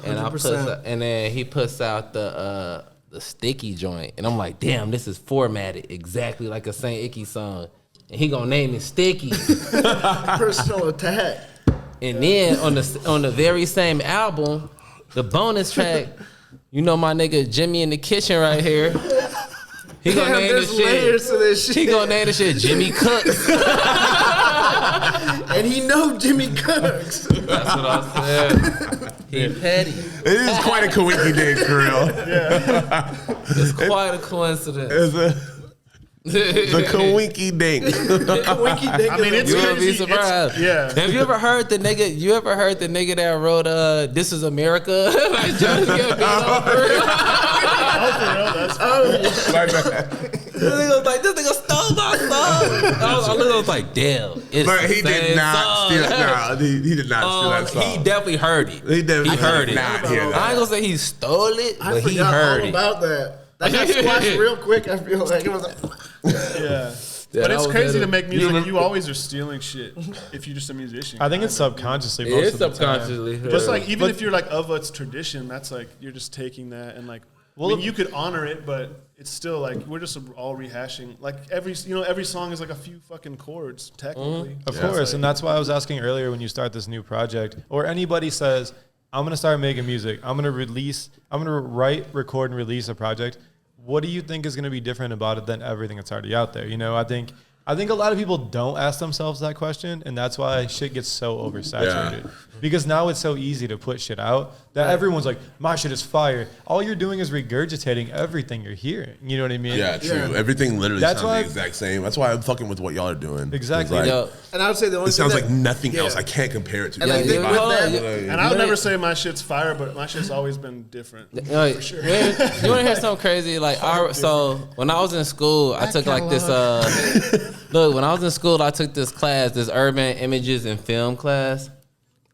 Speaker 1: And
Speaker 2: 100%.
Speaker 1: and then he puts out the sticky joint, and I'm like, damn, this is formatted exactly like a Saint Icky song, and he gonna name it Sticky.
Speaker 2: Personal attack.
Speaker 1: And then on the very same album, the bonus track, my nigga Jimmy in the kitchen right here. He gonna name
Speaker 2: there's
Speaker 1: this shit.
Speaker 2: layers to this shit.
Speaker 1: He gonna name this shit Jimmy Cooks.
Speaker 2: And he know Jimmy Cooks.
Speaker 1: That's what I said. He petty.
Speaker 6: It is quite a coinky dink, for real.
Speaker 1: It's quite a coincidence.
Speaker 6: The coinky dink.
Speaker 2: Winky dink.
Speaker 5: I mean, it's
Speaker 1: You would
Speaker 5: crazy.
Speaker 1: be surprised.
Speaker 5: Yeah.
Speaker 1: Have you ever heard the nigga that wrote "This Is America"? Like, Johnny
Speaker 6: My bad.
Speaker 1: This nigga was like, this nigga stole my song. I was like, damn. It's
Speaker 6: But he
Speaker 1: the
Speaker 6: did
Speaker 1: same
Speaker 6: not
Speaker 1: song.
Speaker 6: steal. No, he did not steal that song.
Speaker 1: He definitely heard it.
Speaker 6: He
Speaker 1: heard
Speaker 6: did
Speaker 1: it.
Speaker 6: not hear
Speaker 1: I ain't
Speaker 6: that.
Speaker 1: gonna say he stole it,
Speaker 2: I
Speaker 1: but he
Speaker 2: forgot
Speaker 1: heard
Speaker 2: all
Speaker 1: it.
Speaker 2: about that. That got squashed real quick. I feel like it was like,
Speaker 5: Yeah.
Speaker 1: Yeah,
Speaker 5: But
Speaker 1: that
Speaker 5: it's
Speaker 1: was
Speaker 5: crazy
Speaker 1: better.
Speaker 5: to make music. You always are stealing shit if you're just a musician.
Speaker 3: I think it's subconsciously
Speaker 1: It
Speaker 3: most
Speaker 1: is
Speaker 3: of the time.
Speaker 1: subconsciously.
Speaker 5: Just like even if you're like of its tradition, that's like you're just taking that and like I mean, you could honor it, but it's still like we're just all rehashing. Like every song is like a few fucking chords technically.
Speaker 3: Of course, and that's why I was asking earlier when you start this new project, or anybody says, I'm gonna start making music, I'm gonna write, record, and release a project. What do you think is gonna be different about it than everything that's already out there? You know, I think a lot of people don't ask themselves that question, and that's why shit gets so oversaturated. Because now it's so easy to put shit out that everyone's like, my shit is fire. All you're doing is regurgitating everything you're hearing. You know what I mean?
Speaker 6: Yeah, true. Yeah. Everything literally sounds the exact same. That's why I'm fucking with what y'all are doing.
Speaker 3: Exactly.
Speaker 6: Like,
Speaker 2: and I would say the only
Speaker 6: it sounds like nothing else. I can't compare it to.
Speaker 2: And
Speaker 5: and I would never say my shit's fire, but my shit's always been different.
Speaker 1: For sure. You want to hear something crazy? Like, so when I was in school, I took like this. Look, when I was in school, I took this class, this urban images and film class.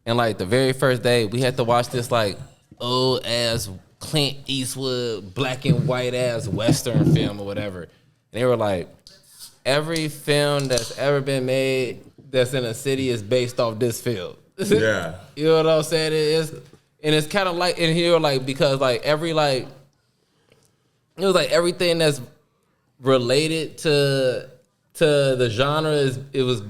Speaker 1: And like the very first day, we had to watch this like old ass Clint Eastwood black and white ass Western film or whatever. And they were like, every film that's ever been made that's in a city is based off this film.
Speaker 6: Yeah.
Speaker 1: You know what I'm saying? It is, and it's kind of like in here, like, because like every like, it was like everything that's related to the genre it was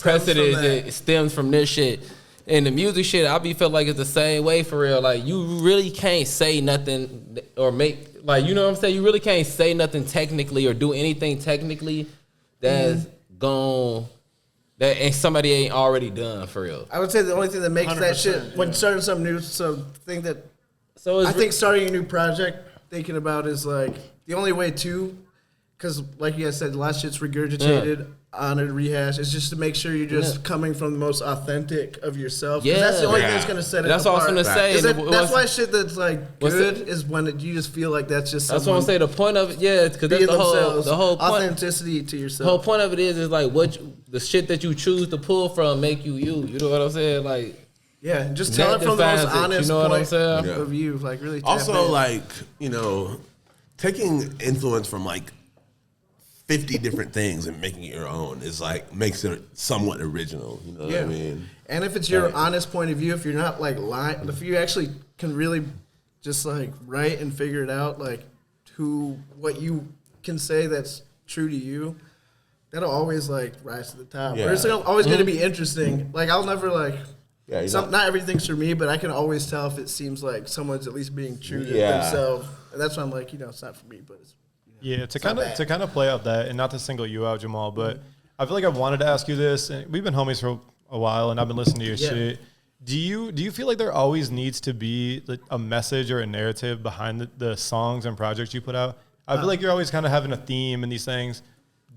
Speaker 1: precedent. It stems from this shit. And the music shit, I be feel like it's the same way for real. Like, you really can't say nothing or make, like, you know what I'm saying? You really can't say nothing technically or do anything technically that's that ain't somebody ain't already done for real.
Speaker 2: I would say the only thing that makes that shit, when starting something new, I think starting a new project, thinking about is like, the only way to, because like you guys said, a lot of shit's regurgitated. Honored rehash is just to make sure you're just coming from the most authentic of yourself. Yeah, that's the only thing that's gonna set it apart.
Speaker 1: That's what I was gonna say.
Speaker 2: That's why shit that's like good is when you just feel like that's just.
Speaker 1: That's what I'm saying. The point of it, because that's the whole point.
Speaker 2: Authenticity to yourself.
Speaker 1: The whole point of it is like the shit that you choose to pull from make you you. You know what I'm saying? Like,
Speaker 2: yeah, just tell it from the most honest point of you. Like, really.
Speaker 6: Also, like, you know, taking influence from like 50 different things and making it your own is like makes it somewhat original. You know what I mean?
Speaker 2: And if it's your honest point of view, if you're not like lying, if you actually can really just like write and figure it out, like what you can say that's true to you, that'll always like rise to the top. Yeah. Or it's always going to be interesting. Like, I'll never like. Yeah, not everything's for me, but I can always tell if it seems like someone's at least being true to themselves. And that's why I'm like, it's not for me, but it's.
Speaker 3: Yeah, to kind of play out that, and not to single you out, Jamal, but I feel like I've wanted to ask you this, and we've been homies for a while, and I've been listening to your shit. Do you feel like there always needs to be like a message or a narrative behind the songs and projects you put out? I feel like you're always kind of having a theme in these things.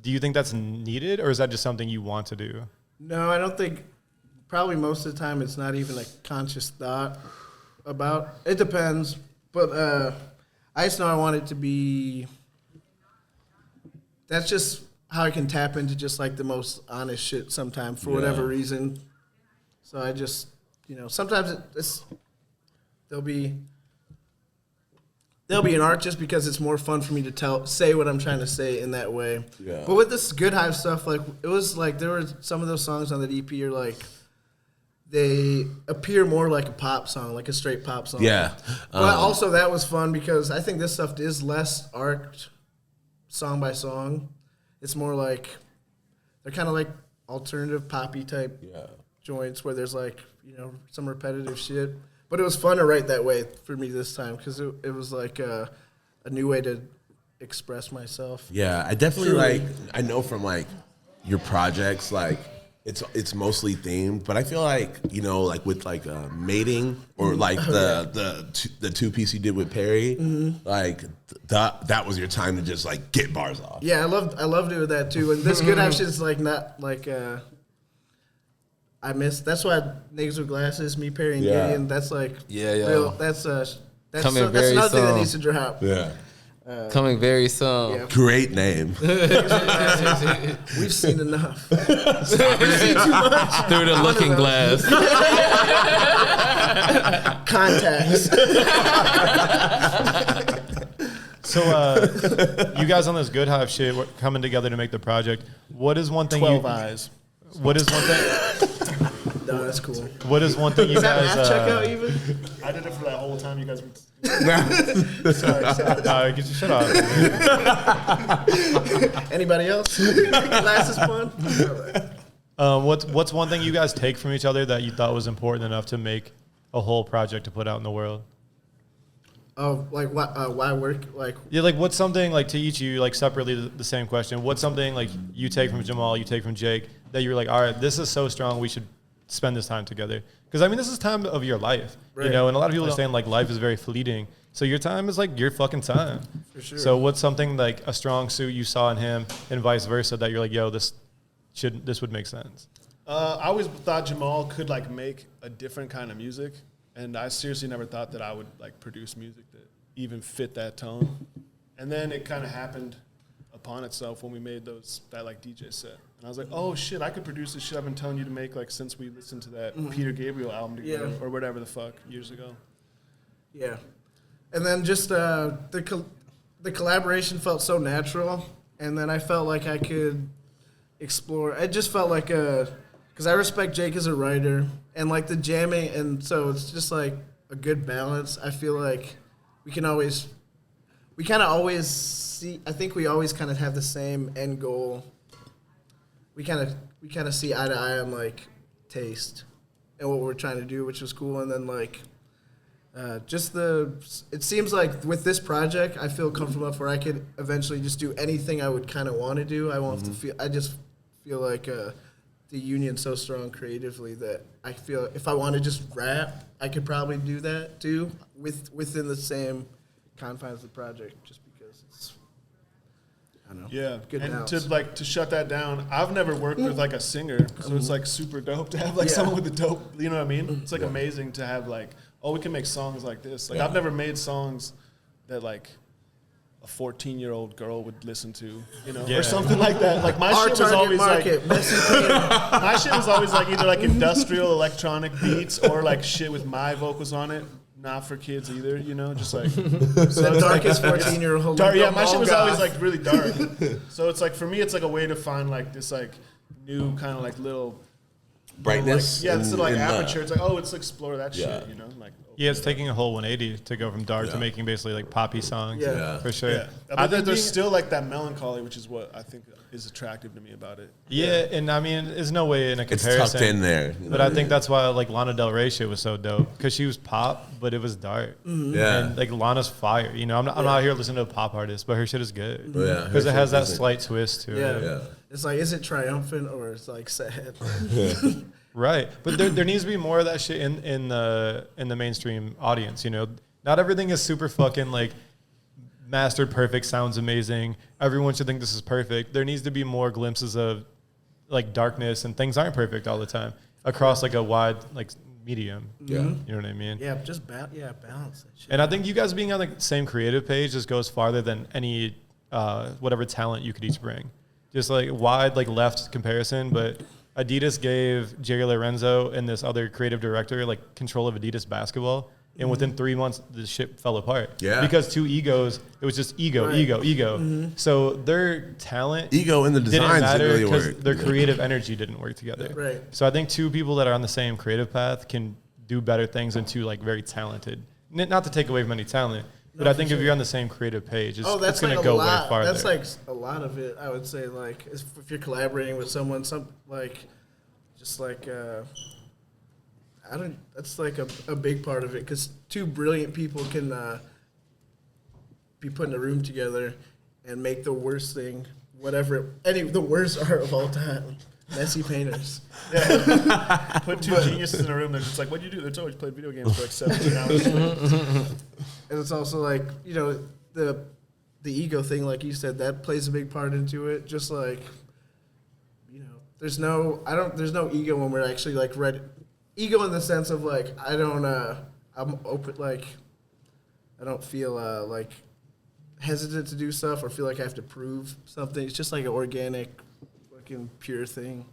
Speaker 3: Do you think that's needed, or is that just something you want to do?
Speaker 2: No, I don't think. Probably most of the time it's not even a conscious thought about. It depends, but I just know I want it to be. That's just how I can tap into just like the most honest shit sometimes for whatever reason. So I just, sometimes there'll be an art just because it's more fun for me to say what I'm trying to say in that way. Yeah. But with this Good Hive stuff, like it was like there were some of those songs on that EP are like they appear more like a pop song, like a straight pop song.
Speaker 6: Yeah.
Speaker 2: But also that was fun because I think this stuff is less arced. Song by song, it's more like they're kind of like alternative poppy type joints where there's like some repetitive shit. But it was fun to write that way for me this time because it was like a new way to express myself.
Speaker 6: Yeah, I definitely like. I know from like your projects, like it's mostly themed, but I feel like like with like mating or like the two piece you did with Perry, like that was your time to just like get bars off.
Speaker 2: Yeah, I love doing that too. And this Good Hive shit's like not like I miss. That's why Niggas with Glasses, me, Perry, and Getty, and that's like real, that's
Speaker 1: coming
Speaker 2: that's another thing that
Speaker 1: soon.
Speaker 2: needs to drop.
Speaker 6: Yeah.
Speaker 1: Coming very soon.
Speaker 2: Yeah.
Speaker 6: Great name.
Speaker 2: We've seen enough.
Speaker 1: Through the looking glass.
Speaker 2: Contacts.
Speaker 3: So you guys on this Good Hive shit, we're coming together to make the project. What is one thing
Speaker 5: 12 eyes.
Speaker 3: What is one thing?
Speaker 2: No, that's cool.
Speaker 3: What is one thing you
Speaker 2: Is that
Speaker 3: guys?
Speaker 2: math checkout even?
Speaker 5: I did it for that whole time you guys were.
Speaker 3: Get your shit off.
Speaker 2: Anybody else? Glasses fun?
Speaker 3: What's one thing you guys take from each other that you thought was important enough to make a whole project to put out in the world?
Speaker 2: Oh, like why work? Like
Speaker 3: Yeah, like what's something like to each of you, like separately the same question. What's something like you take from Jamal, you take from Jake that you're like, all right, this is so strong, we should spend this time together. Because I mean, this is time of your life,
Speaker 2: Right.
Speaker 3: you know, and a lot of people are saying like life is very fleeting. So your time is like your fucking time.
Speaker 2: For sure.
Speaker 3: So what's something like a strong suit you saw in him and vice versa that you're like, yo, this would make sense.
Speaker 5: I always thought Jamal could like make a different kind of music, and I seriously never thought that I would like produce music that even fit that tone. And then it kind of happened upon itself when we made that like DJ set, and I was like, oh shit, I could produce this shit I've been telling you to make like since we listened to that Peter Gabriel album together or whatever the fuck years ago.
Speaker 2: yeah, and then just the collaboration felt so natural, and then I felt like I could explore. I just felt like because I respect Jake as a writer, and like the jamming, and so it's just like a good balance. I feel like we kind of always see. I think we always kind of have the same end goal. We kind of see eye to eye on like taste and what we're trying to do, which was cool. And then like it seems like with this project, I feel comfortable enough where I could eventually just do anything I would kind of want to do. I won't have to feel. I just feel like the union's so strong creatively that I feel if I want to just rap, I could probably do that too within the same confines of the project, just because it's, I don't know.
Speaker 5: Yeah,
Speaker 2: good
Speaker 5: and
Speaker 2: balance.
Speaker 5: to shut that down, I've never worked with like a singer, so it's like super dope to have like
Speaker 2: Yeah.
Speaker 5: someone with a dope, you know what I mean? It's like amazing to have like, oh, we can make songs like this. Like I've never made songs that like a 14-year-old girl would listen to, you know, or something like that. Like my
Speaker 2: Our
Speaker 5: shit was
Speaker 2: target
Speaker 5: always
Speaker 2: market,
Speaker 5: like
Speaker 2: messy painter.
Speaker 5: my shit was always like either like industrial electronic beats or like shit with my vocals on it. Not for kids either, you know, just like
Speaker 2: The darkest 14-year-old.
Speaker 5: dark. Yeah, my shit was always like really dark. So it's like for me, it's like a way to find like this like new kind of like little
Speaker 6: Brightness.
Speaker 5: Like, this little like
Speaker 6: in,
Speaker 5: aperture. It's like, oh, let's explore that
Speaker 6: Yeah.
Speaker 5: shit, you know, like.
Speaker 3: Yeah, it's taking a whole 180 to go from dark to
Speaker 6: Yeah.
Speaker 3: making basically like poppy songs.
Speaker 2: Yeah.
Speaker 3: For sure.
Speaker 5: Yeah,
Speaker 3: I
Speaker 5: but
Speaker 3: think
Speaker 5: there's
Speaker 3: being-
Speaker 5: still like that melancholy, which is what I think is attractive to me about it.
Speaker 3: Yeah, and I mean, there's no way in a
Speaker 6: It's
Speaker 3: comparison.
Speaker 6: tucked in there. you
Speaker 3: But
Speaker 6: know?
Speaker 3: I think that's why like Lana Del Rey shit was so dope because she was pop, but it was dark.
Speaker 6: Yeah.
Speaker 3: And like Lana's fire. You know, I'm not here listening to a pop artist, but her shit is good.
Speaker 6: Yeah, her
Speaker 3: Because it has
Speaker 6: shit
Speaker 3: that
Speaker 6: isn't-
Speaker 3: slight twist to
Speaker 2: Yeah.
Speaker 3: it.
Speaker 6: Yeah.
Speaker 2: It's like, is it triumphant or it's like sad?
Speaker 3: Right. But there needs to be more of that shit in the mainstream audience. You know, not everything is super fucking like mastered perfect, sounds amazing. Everyone should think this is perfect. There needs to be more glimpses of like darkness and things aren't perfect all the time across like a wide like medium.
Speaker 6: Yeah.
Speaker 3: You know what I mean?
Speaker 2: Yeah, just balance that shit.
Speaker 3: And I think you guys being on the same creative page just goes farther than any whatever talent you could each bring. Just like wide like left comparison, but Adidas gave Jerry Lorenzo and this other creative director like control of Adidas basketball. And within 3 months, the shit fell apart.
Speaker 6: Yeah.
Speaker 3: Because two egos, it was just ego. So their talent
Speaker 6: Ego in the
Speaker 3: didn't
Speaker 6: designs
Speaker 3: matter
Speaker 6: didn't really
Speaker 3: because
Speaker 6: work.
Speaker 3: their creative energy didn't work together.
Speaker 2: Right.
Speaker 3: So I think two people that are on the same creative path can do better things than two like very talented. Not to take away from any talent, but I think if you're on the same creative page, it's
Speaker 2: that's
Speaker 3: going
Speaker 2: like
Speaker 3: to
Speaker 2: a
Speaker 3: go
Speaker 2: lot.
Speaker 3: way farther.
Speaker 2: That's like a lot of it. I would say like if you're collaborating with someone, just like That's like a big part of it because two brilliant people can be put in a room together and make the worst thing, the worst art of all time. Messy painters.
Speaker 5: Yeah. Put two geniuses in a room. They're just like, what do you do? They're always played video games for like 17 hours.
Speaker 2: And it's also like, you know, the ego thing, like you said, that plays a big part into it. Just like, you know, there's no ego when we're actually like ready. Ego in the sense of like, I'm open, like, I don't feel like hesitant to do stuff or feel like I have to prove something. It's just like an organic, fucking pure thing.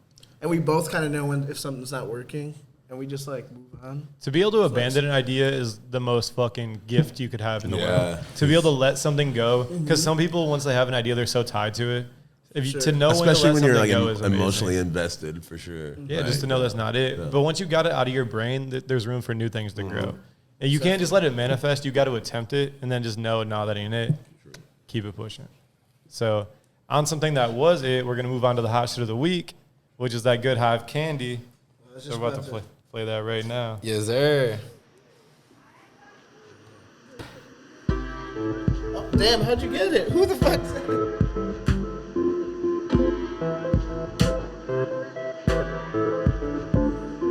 Speaker 2: And we both kind of know if something's not working. And we just like move on.
Speaker 3: To be able to abandon an idea is the most fucking gift you could have in the world. To be able to let something go, because some people once they have an idea they're so tied to it. If you
Speaker 2: Sure.
Speaker 3: to know
Speaker 6: Especially when
Speaker 3: to
Speaker 6: you're
Speaker 3: let
Speaker 6: like
Speaker 3: something go is amazing.
Speaker 6: emotionally invested, for sure.
Speaker 3: Yeah, just to know that's not it. But once you got it out of your brain, there's room for new things to grow. And you can't just let it manifest. You got to attempt it and then just know, no, that ain't it. Keep it pushing. So on something that was it, we're going to move on to the hot shit of the week, which is that good Hive candy. So we're about to play that right now.
Speaker 1: Yes, sir.
Speaker 2: Oh, damn, how'd you get it? Who the fuck said it?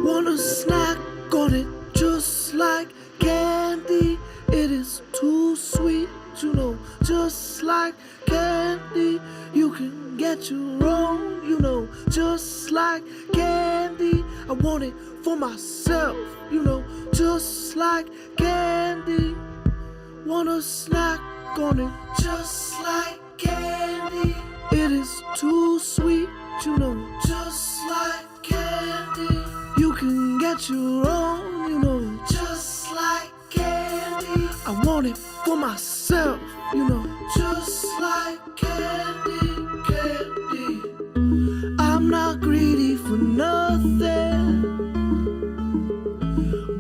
Speaker 2: Wanna snack on it just like candy. It is too sweet, you know, just like candy. You can get your own, you know, just like candy. I want it for myself, you know, just like candy. Wanna snack on it just like candy. It is too sweet, you know, just like candy. You can get your own, you know, just like candy. I want it for myself, you know, just like candy, candy. I'm not greedy for nothing,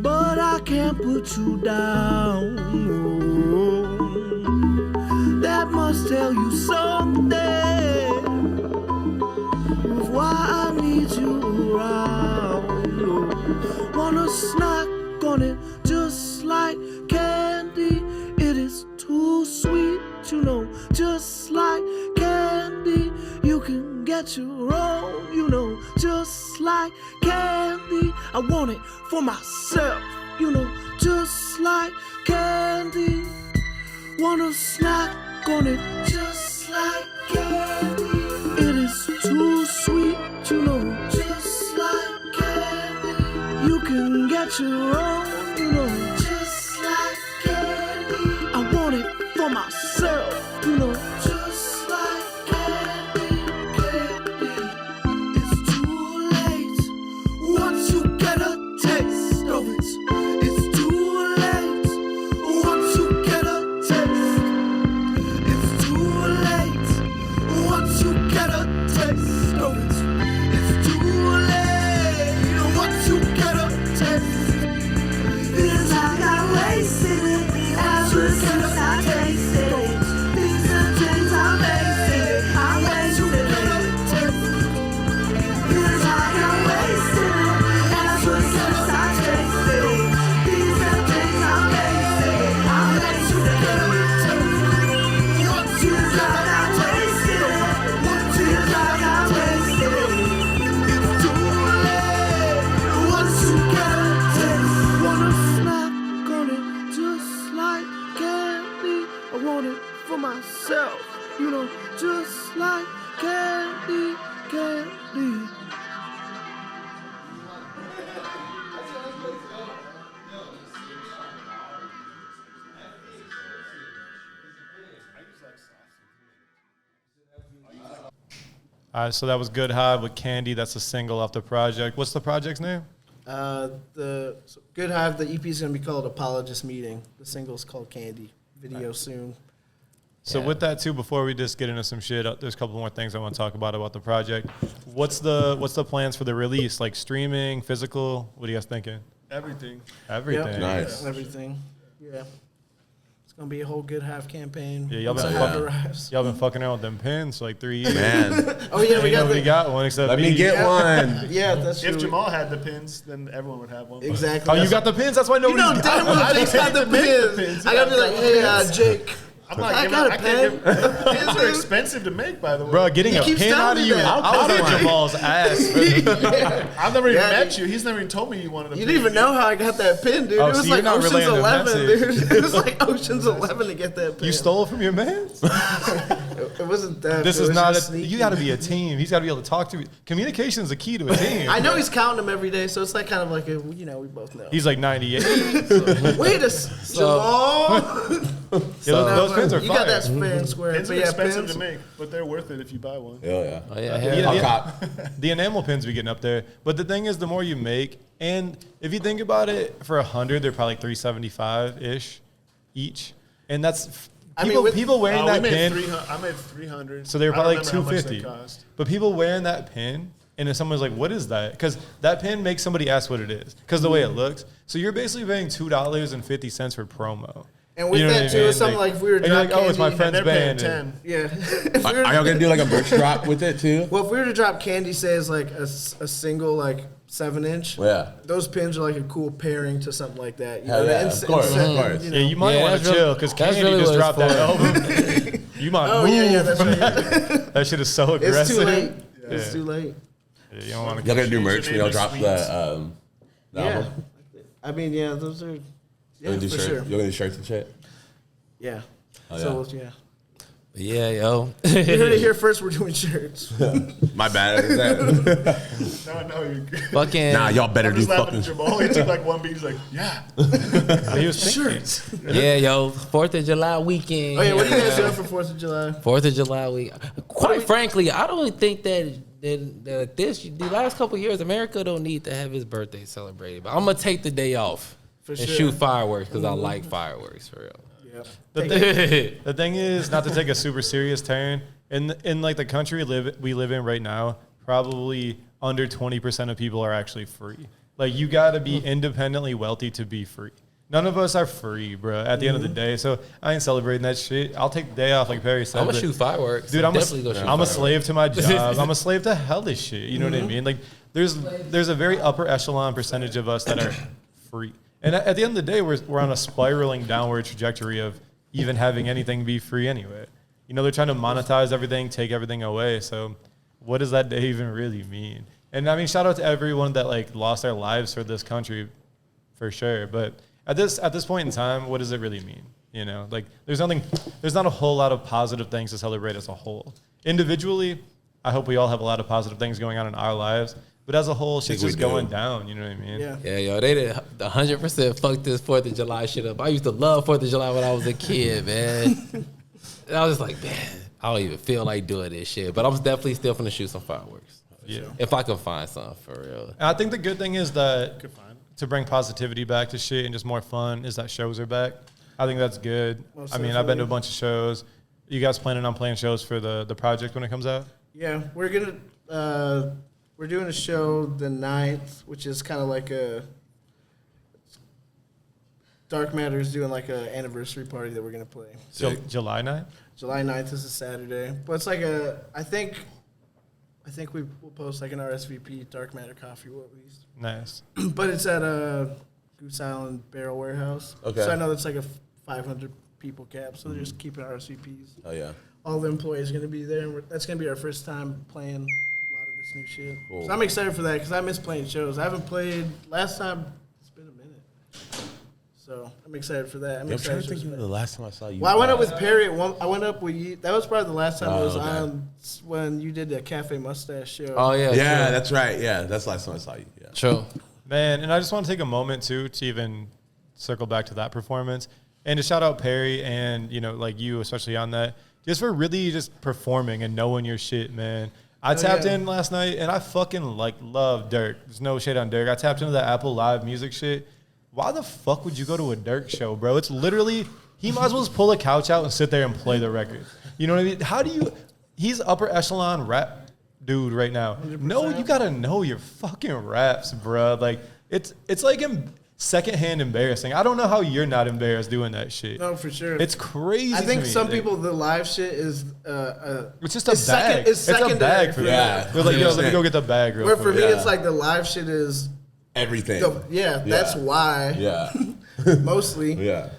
Speaker 2: but I can't put you down. That must tell you something of why I need you around. Wanna snack on it just like candy. It is too sweet, you know, just like candy. You can get your own, you know, just like candy. I want it for myself, you know, just like candy. Wanna snack on it just like candy. It is too sweet, you know, just like candy. You can get your own, you know, just like candy. I want it for myself, you know, just like candy, candy. It's too late once you get a taste of it. It's too late once you get a taste. It's too late once you get a taste of it. It's too late once you get a taste. Feels like I wasted it ever since I tasted it. These are things I wasted. I wasted it. Feels like I wasted it ever since I tasted it. These are things I wasted. I wasted it. Feels like I wasted it. Feels like I wasted it. It's too late once you get a taste. Wanna snack on it just like candy. I want it for myself, you know, just like candy, candy.
Speaker 3: All right, so that was Good Hive with Candy. That's a single off the project. What's the project's name?
Speaker 2: The Good Hive, the EP is going to be called Apologist Meeting. The single's called Candy. Video soon.
Speaker 3: So with that too, before we just get into some shit, there's a couple more things I want to talk about the project. What's the plans for the release? Like streaming, physical? What are you guys thinking?
Speaker 5: Everything.
Speaker 3: Everything.
Speaker 2: Yep.
Speaker 6: Nice.
Speaker 2: Everything. Yeah. It's going to be a whole Good Hive campaign.
Speaker 3: Yeah, y'all been,
Speaker 2: Once the
Speaker 3: fucking,
Speaker 2: album arrives.
Speaker 3: y'all been fucking around with them pins for like 3 years.
Speaker 6: Man,
Speaker 2: Oh, yeah, we
Speaker 3: Ain't
Speaker 2: got
Speaker 3: nobody
Speaker 2: the...
Speaker 3: got one except
Speaker 6: let me get one.
Speaker 2: Yeah, that's true.
Speaker 5: If Jamal had the pins, then everyone would have one.
Speaker 2: Exactly.
Speaker 3: Oh, you got the pins? That's why
Speaker 2: You
Speaker 3: nobody's
Speaker 2: know
Speaker 3: got
Speaker 2: damn well Jake's got the pins. I got to be like, hey, Jake.
Speaker 5: I'm not
Speaker 2: I
Speaker 5: giving.
Speaker 2: got a
Speaker 5: I can't
Speaker 2: pen.
Speaker 5: give. Pins are expensive to make, by the way.
Speaker 3: Bro, getting
Speaker 2: He
Speaker 3: a
Speaker 2: keeps
Speaker 3: pin out
Speaker 2: telling
Speaker 3: of
Speaker 2: me
Speaker 3: you,
Speaker 2: that.
Speaker 3: I was on Jamal's ass.
Speaker 5: I've never even
Speaker 2: Yeah,
Speaker 5: met you. He's never even told me you wanted a
Speaker 2: You
Speaker 5: pin.
Speaker 2: didn't even know how I got that pin, dude.
Speaker 3: Oh,
Speaker 2: It was
Speaker 3: so you're
Speaker 2: like
Speaker 3: not
Speaker 2: Ocean's
Speaker 3: relaying the
Speaker 2: 11,
Speaker 3: message.
Speaker 2: dude. It was like Ocean's 11 to get that pin.
Speaker 3: You stole it from your man?
Speaker 2: It wasn't that.
Speaker 3: This
Speaker 2: it
Speaker 3: is
Speaker 2: was
Speaker 3: not
Speaker 2: just
Speaker 3: a.
Speaker 2: sneaky.
Speaker 3: You got to be a team. He's got to be able to talk to you. Communication is the key to a team.
Speaker 2: I know he's counting them every day, so it's like kind of like a, we both know.
Speaker 3: He's like 98.
Speaker 2: Wait a Jamal.
Speaker 3: Yeah, those pins are
Speaker 2: You got that
Speaker 3: fire.
Speaker 2: fair and square.
Speaker 5: Pins
Speaker 2: But
Speaker 5: are
Speaker 2: yeah,
Speaker 5: expensive
Speaker 2: pins.
Speaker 5: to make, but they're worth it if you buy one.
Speaker 6: Hell yeah.
Speaker 1: Oh yeah,
Speaker 3: Yeah,
Speaker 6: I'll
Speaker 3: yeah.
Speaker 6: cop.
Speaker 3: The enamel pins be getting up there. But the thing is, the more you make, and if you think about it, for 100, they're probably like $375 ish each, and that's People wearing that pin.
Speaker 5: I made 300.
Speaker 3: So they were probably like
Speaker 5: I don't remember how much they
Speaker 3: $250.
Speaker 5: cost.
Speaker 3: But people wearing that pin, and if someone's like, "What is that?" Because that pin makes somebody ask what it is, because the way it looks. So you're basically paying $2.50 for promo.
Speaker 2: And with that too, it's something like if we were to drop
Speaker 3: like, oh, it's my
Speaker 2: Candy,
Speaker 3: friend's band.
Speaker 5: 10.
Speaker 2: yeah.
Speaker 6: Are y'all gonna do like a merch drop with it too?
Speaker 2: Well, if we were to drop Candy, say as like a single like 7-inch,
Speaker 6: Yeah.
Speaker 2: those pins are like a cool pairing to something like that. You
Speaker 6: Hell
Speaker 2: know,
Speaker 6: yeah,
Speaker 2: ins-
Speaker 6: of course,
Speaker 2: instead,
Speaker 6: of course.
Speaker 2: you
Speaker 3: Yeah,
Speaker 2: know.
Speaker 3: you might want
Speaker 1: that's
Speaker 3: to chill because
Speaker 1: that's
Speaker 3: Candy
Speaker 1: really
Speaker 3: just
Speaker 1: what
Speaker 3: dropped
Speaker 1: it's
Speaker 3: that
Speaker 1: for.
Speaker 3: album. You might
Speaker 2: Oh
Speaker 3: move.
Speaker 2: yeah, that's right.
Speaker 3: That shit is so aggressive.
Speaker 2: It's too late.
Speaker 3: Yeah.
Speaker 2: It's too late.
Speaker 3: Yeah, you don't want
Speaker 6: Y'all
Speaker 3: to.
Speaker 6: gonna do merch when y'all drop the
Speaker 2: Yeah.
Speaker 6: album?
Speaker 2: I mean, yeah, those are.
Speaker 6: Y'all
Speaker 2: Yeah,
Speaker 6: gonna do
Speaker 2: for
Speaker 6: shirts?
Speaker 2: sure.
Speaker 6: Y'all gonna do shirts and shit?
Speaker 2: Yeah.
Speaker 6: Oh,
Speaker 2: So yeah.
Speaker 1: Yeah, yo.
Speaker 2: You heard it here first. We're doing shirts.
Speaker 6: My bad. Is that?
Speaker 5: No, you're good.
Speaker 1: Fucking.
Speaker 6: Nah, y'all better
Speaker 5: I'm
Speaker 6: do
Speaker 5: just laughing
Speaker 6: fucking.
Speaker 5: at Jamal. He took like one beat. He's like, yeah.
Speaker 3: He was thinking.
Speaker 2: Shirts.
Speaker 1: Yeah, yo. 4th of July weekend.
Speaker 2: Oh yeah, what are you guys doing for 4th of July?
Speaker 1: 4th of July week. Quite frankly, I don't think that the last couple of years, America don't need to have his birthday celebrated. But I'm gonna take the day off
Speaker 2: For
Speaker 1: and
Speaker 2: sure.
Speaker 1: shoot fireworks because I like fireworks for real.
Speaker 2: Yeah.
Speaker 3: The thing is, not to take a super serious turn, in like the country we live in right now, probably under 20% of people are actually free. Like, you got to be independently wealthy to be free. None of us are free, bro, at the end of the day. So I ain't celebrating that shit. I'll take the day off, like Perry said.
Speaker 1: I'm gonna
Speaker 3: but-
Speaker 1: shoot fireworks.
Speaker 3: Dude, I'm a
Speaker 1: fireworks.
Speaker 3: slave to my job. I'm a slave to hellish shit. You know what I mean? Like, there's a very upper echelon percentage of us that are free. And at the end of the day, we're on a spiraling downward trajectory of even having anything be free anyway. You know, they're trying to monetize everything, take everything away. So what does that day even really mean? And I mean, shout out to everyone that like lost their lives for this country, for sure. But at this point in time, what does it really mean? You know, like there's not a whole lot of positive things to celebrate as a whole. Individually, I hope we all have a lot of positive things going on in our lives. But as a whole, shit's just going down. You know what I mean?
Speaker 2: Yeah.
Speaker 1: Yeah, yo, they did 100% fuck this 4th of July shit up. I used to love 4th of July when I was a kid, man. And I was just like, man, I don't even feel like doing this shit. But I'm definitely still finna shoot some fireworks.
Speaker 3: Yeah.
Speaker 1: If I can find some, for real.
Speaker 3: And I think the good thing is that to bring positivity back to shit and just more fun is that shows are back. I think that's good.
Speaker 2: Most
Speaker 3: I mean, I've been to a
Speaker 2: definitely.
Speaker 3: bunch of shows. You guys planning on playing shows for the project when it comes out?
Speaker 2: Yeah, we're doing a show the 9th, which is kind of like a Dark Matter's doing like a anniversary party that we're gonna play.
Speaker 3: July 9th?
Speaker 2: July 9th is a Saturday, but it's like I think we'll post like an RSVP Dark Matter coffee at least.
Speaker 3: Nice.
Speaker 2: But it's at Goose Island Barrel Warehouse.
Speaker 6: Okay.
Speaker 2: So I know that's like a 500 people cap, so they're just keeping RSVPs.
Speaker 6: Oh yeah.
Speaker 2: All the employees are going to be there. And that's going to be our first time playing a lot of this new shit.
Speaker 6: Cool.
Speaker 2: So I'm excited for that because I miss playing shows. I haven't played last time. It's been a minute. So I'm excited for that.
Speaker 6: I'm trying to think of the last time I saw you.
Speaker 2: Well, I went up with Perry. I went up with you. That was probably the last time I was
Speaker 6: okay.
Speaker 2: on when you did the Cafe Mustache show.
Speaker 1: Oh, yeah.
Speaker 6: Yeah,
Speaker 1: true.
Speaker 6: that's right. Yeah, that's the last time I saw you. Yeah.
Speaker 1: True.
Speaker 3: Man, and I just want to take a moment, too, to even circle back to that performance. And to shout out Perry and, you know, like you, especially on that, just for really just performing and knowing your shit, man. I tapped in last night, and I fucking, like, love Dirk. There's no shade on Dirk. I tapped into the Apple Live music shit. Why the fuck would you go to a Dirk show, bro? It's literally, he might as well just pull a couch out and sit there and play the record. You know what I mean? He's upper echelon rap dude right now.
Speaker 2: 100%.
Speaker 3: No, you gotta know your fucking raps, bro. Like, it's like secondhand embarrassing. I don't know how you're not embarrassed doing that shit.
Speaker 2: No, for sure.
Speaker 3: It's crazy.
Speaker 2: I think
Speaker 3: to me.
Speaker 2: some
Speaker 3: Like,
Speaker 2: people, the live shit is
Speaker 3: it's just a bag.
Speaker 2: It's
Speaker 3: a
Speaker 2: secondary
Speaker 3: bag for
Speaker 2: for
Speaker 3: them.
Speaker 6: Yeah.
Speaker 3: They're like, yo, let me
Speaker 6: 100%.
Speaker 3: go get the bag real
Speaker 2: Where
Speaker 3: quick.
Speaker 2: for me,
Speaker 6: Yeah.
Speaker 2: it's like the live shit is
Speaker 6: Everything.
Speaker 2: that's why
Speaker 6: Yeah.
Speaker 2: mostly.
Speaker 6: Yeah.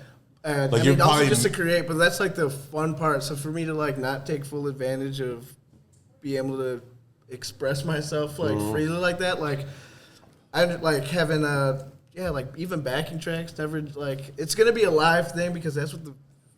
Speaker 2: And
Speaker 6: Like,
Speaker 2: I
Speaker 6: you're
Speaker 2: mean, also
Speaker 6: probably-
Speaker 2: just to create, but that's like the fun part. So for me to like not take full advantage of being able to express myself like freely like that, like I like having like even backing tracks. Never like it's gonna be a live thing because that's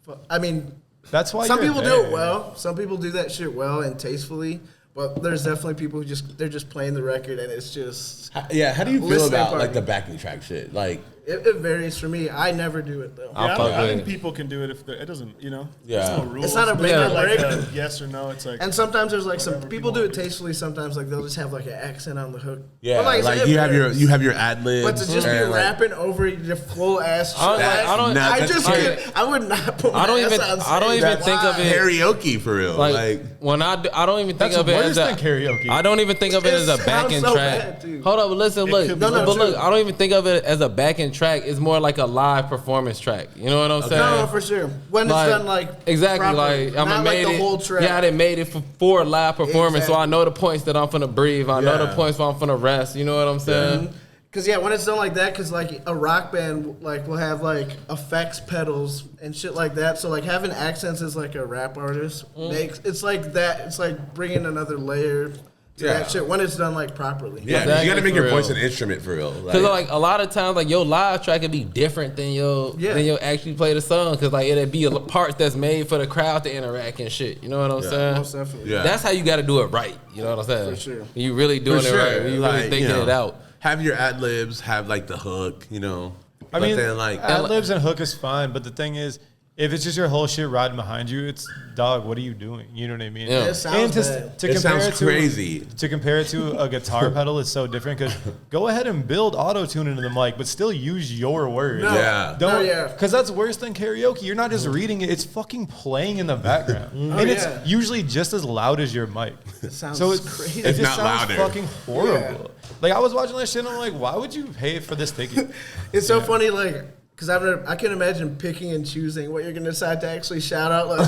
Speaker 2: what I mean.
Speaker 3: That's why
Speaker 2: Some
Speaker 3: you're
Speaker 2: people do
Speaker 3: there.
Speaker 2: it well. Some people do that shit well and tastefully. But there's definitely people who they're just playing the record and it's just
Speaker 6: How do you feel
Speaker 2: Listening
Speaker 6: about
Speaker 2: party.
Speaker 6: like the backing track shit? Like,
Speaker 2: It varies for me. I never do it though.
Speaker 1: I'll
Speaker 5: Yeah,
Speaker 1: fuck
Speaker 5: I
Speaker 1: with
Speaker 5: think
Speaker 1: it.
Speaker 5: people can do it if it doesn't,
Speaker 6: Yeah.
Speaker 5: there's no rules.
Speaker 2: It's not a make
Speaker 1: or
Speaker 5: like
Speaker 2: break.
Speaker 5: a yes or no. It's like,
Speaker 2: And sometimes there's like some
Speaker 5: Whatever
Speaker 2: people
Speaker 5: people
Speaker 2: do it tastefully. Sometimes like they'll just have like an accent on the hook.
Speaker 6: Yeah,
Speaker 2: But I
Speaker 6: like
Speaker 2: said,
Speaker 6: you
Speaker 2: it
Speaker 6: have your
Speaker 2: varies.
Speaker 6: you have your ad libs.
Speaker 2: But to just be
Speaker 6: and, like,
Speaker 2: rapping over your full ass.
Speaker 1: I don't-
Speaker 2: track,
Speaker 1: I don't-
Speaker 2: I
Speaker 6: that's
Speaker 2: just
Speaker 6: like-
Speaker 2: can't. I would not put.
Speaker 1: I don't
Speaker 2: my ass
Speaker 1: even-
Speaker 2: on
Speaker 1: I don't
Speaker 2: stage.
Speaker 1: even think of
Speaker 2: Why?
Speaker 1: it-
Speaker 6: karaoke for real.
Speaker 1: Like, when I don't even think
Speaker 3: That's
Speaker 1: of it
Speaker 3: worse
Speaker 1: as a
Speaker 3: than karaoke.
Speaker 1: I don't even think of it
Speaker 2: It
Speaker 1: as a
Speaker 2: sounds
Speaker 1: backing
Speaker 2: so
Speaker 1: track.
Speaker 2: bad, dude.
Speaker 1: Hold up, but listen, look,
Speaker 5: could
Speaker 1: but
Speaker 5: be
Speaker 2: worse.
Speaker 1: look, I don't even think of it as a backing track. It's more like a live performance track. You know what I'm saying?
Speaker 2: No, for sure. When it's done like
Speaker 1: exactly
Speaker 2: properly,
Speaker 1: like I'm
Speaker 2: not
Speaker 1: made
Speaker 2: like the
Speaker 1: it.
Speaker 2: whole track.
Speaker 1: Yeah, I done made it for a live performance, so I
Speaker 2: Exactly.
Speaker 1: know the points that I'm finna breathe. I know the
Speaker 6: Yeah.
Speaker 1: points where I'm finna rest. You know what I'm saying?
Speaker 2: Cause yeah, when it's done like that, cause like a rock band like will have like effects pedals and shit like that. So like having accents as like a rap artist makes it's like that. It's like bringing another layer to
Speaker 6: Yeah.
Speaker 2: that shit when it's done like properly.
Speaker 6: Yeah,
Speaker 1: Exactly,
Speaker 6: you got to make
Speaker 1: for
Speaker 6: your voice
Speaker 1: real.
Speaker 6: an instrument for real.
Speaker 1: Cause like a lot of times, like your live track could be different than your actually play the song. Cause like it'd be parts that's made for the crowd to interact and shit. You know what I'm saying?
Speaker 2: Most definitely.
Speaker 6: Yeah.
Speaker 1: That's how you got to do it right. You know what I'm saying?
Speaker 2: For sure.
Speaker 1: You really
Speaker 6: for
Speaker 1: doing it
Speaker 6: sure,
Speaker 1: right. You really thinking it out.
Speaker 6: Have your ad libs, have like the hook,
Speaker 3: I mean,
Speaker 6: then like
Speaker 3: ad libs and hook is fine, but the thing is, if it's just your whole shit riding behind you, it's dog. What are you doing? You know what I mean?
Speaker 1: Yeah.
Speaker 2: It sounds
Speaker 3: And
Speaker 2: bad.
Speaker 3: to
Speaker 6: it
Speaker 3: compare
Speaker 6: sounds
Speaker 3: it to
Speaker 6: crazy.
Speaker 3: to compare it to a guitar pedal is so different because go ahead and build auto tune into the mic, but still use your words.
Speaker 2: No.
Speaker 6: Yeah.
Speaker 3: Don't,
Speaker 2: yeah.
Speaker 3: because that's worse than karaoke. You're not just reading it; it's fucking playing in the background, and
Speaker 2: yeah.
Speaker 3: it's usually just as loud as your mic.
Speaker 2: It sounds
Speaker 3: So it's
Speaker 2: crazy.
Speaker 3: It
Speaker 6: It's
Speaker 3: just
Speaker 6: not
Speaker 3: sounds
Speaker 6: louder.
Speaker 3: fucking horrible. Like I was watching that shit, and I'm like, why would you pay for this ticket?
Speaker 2: It's so funny, like, because I can imagine picking and choosing what you're going to decide to actually shout out, like,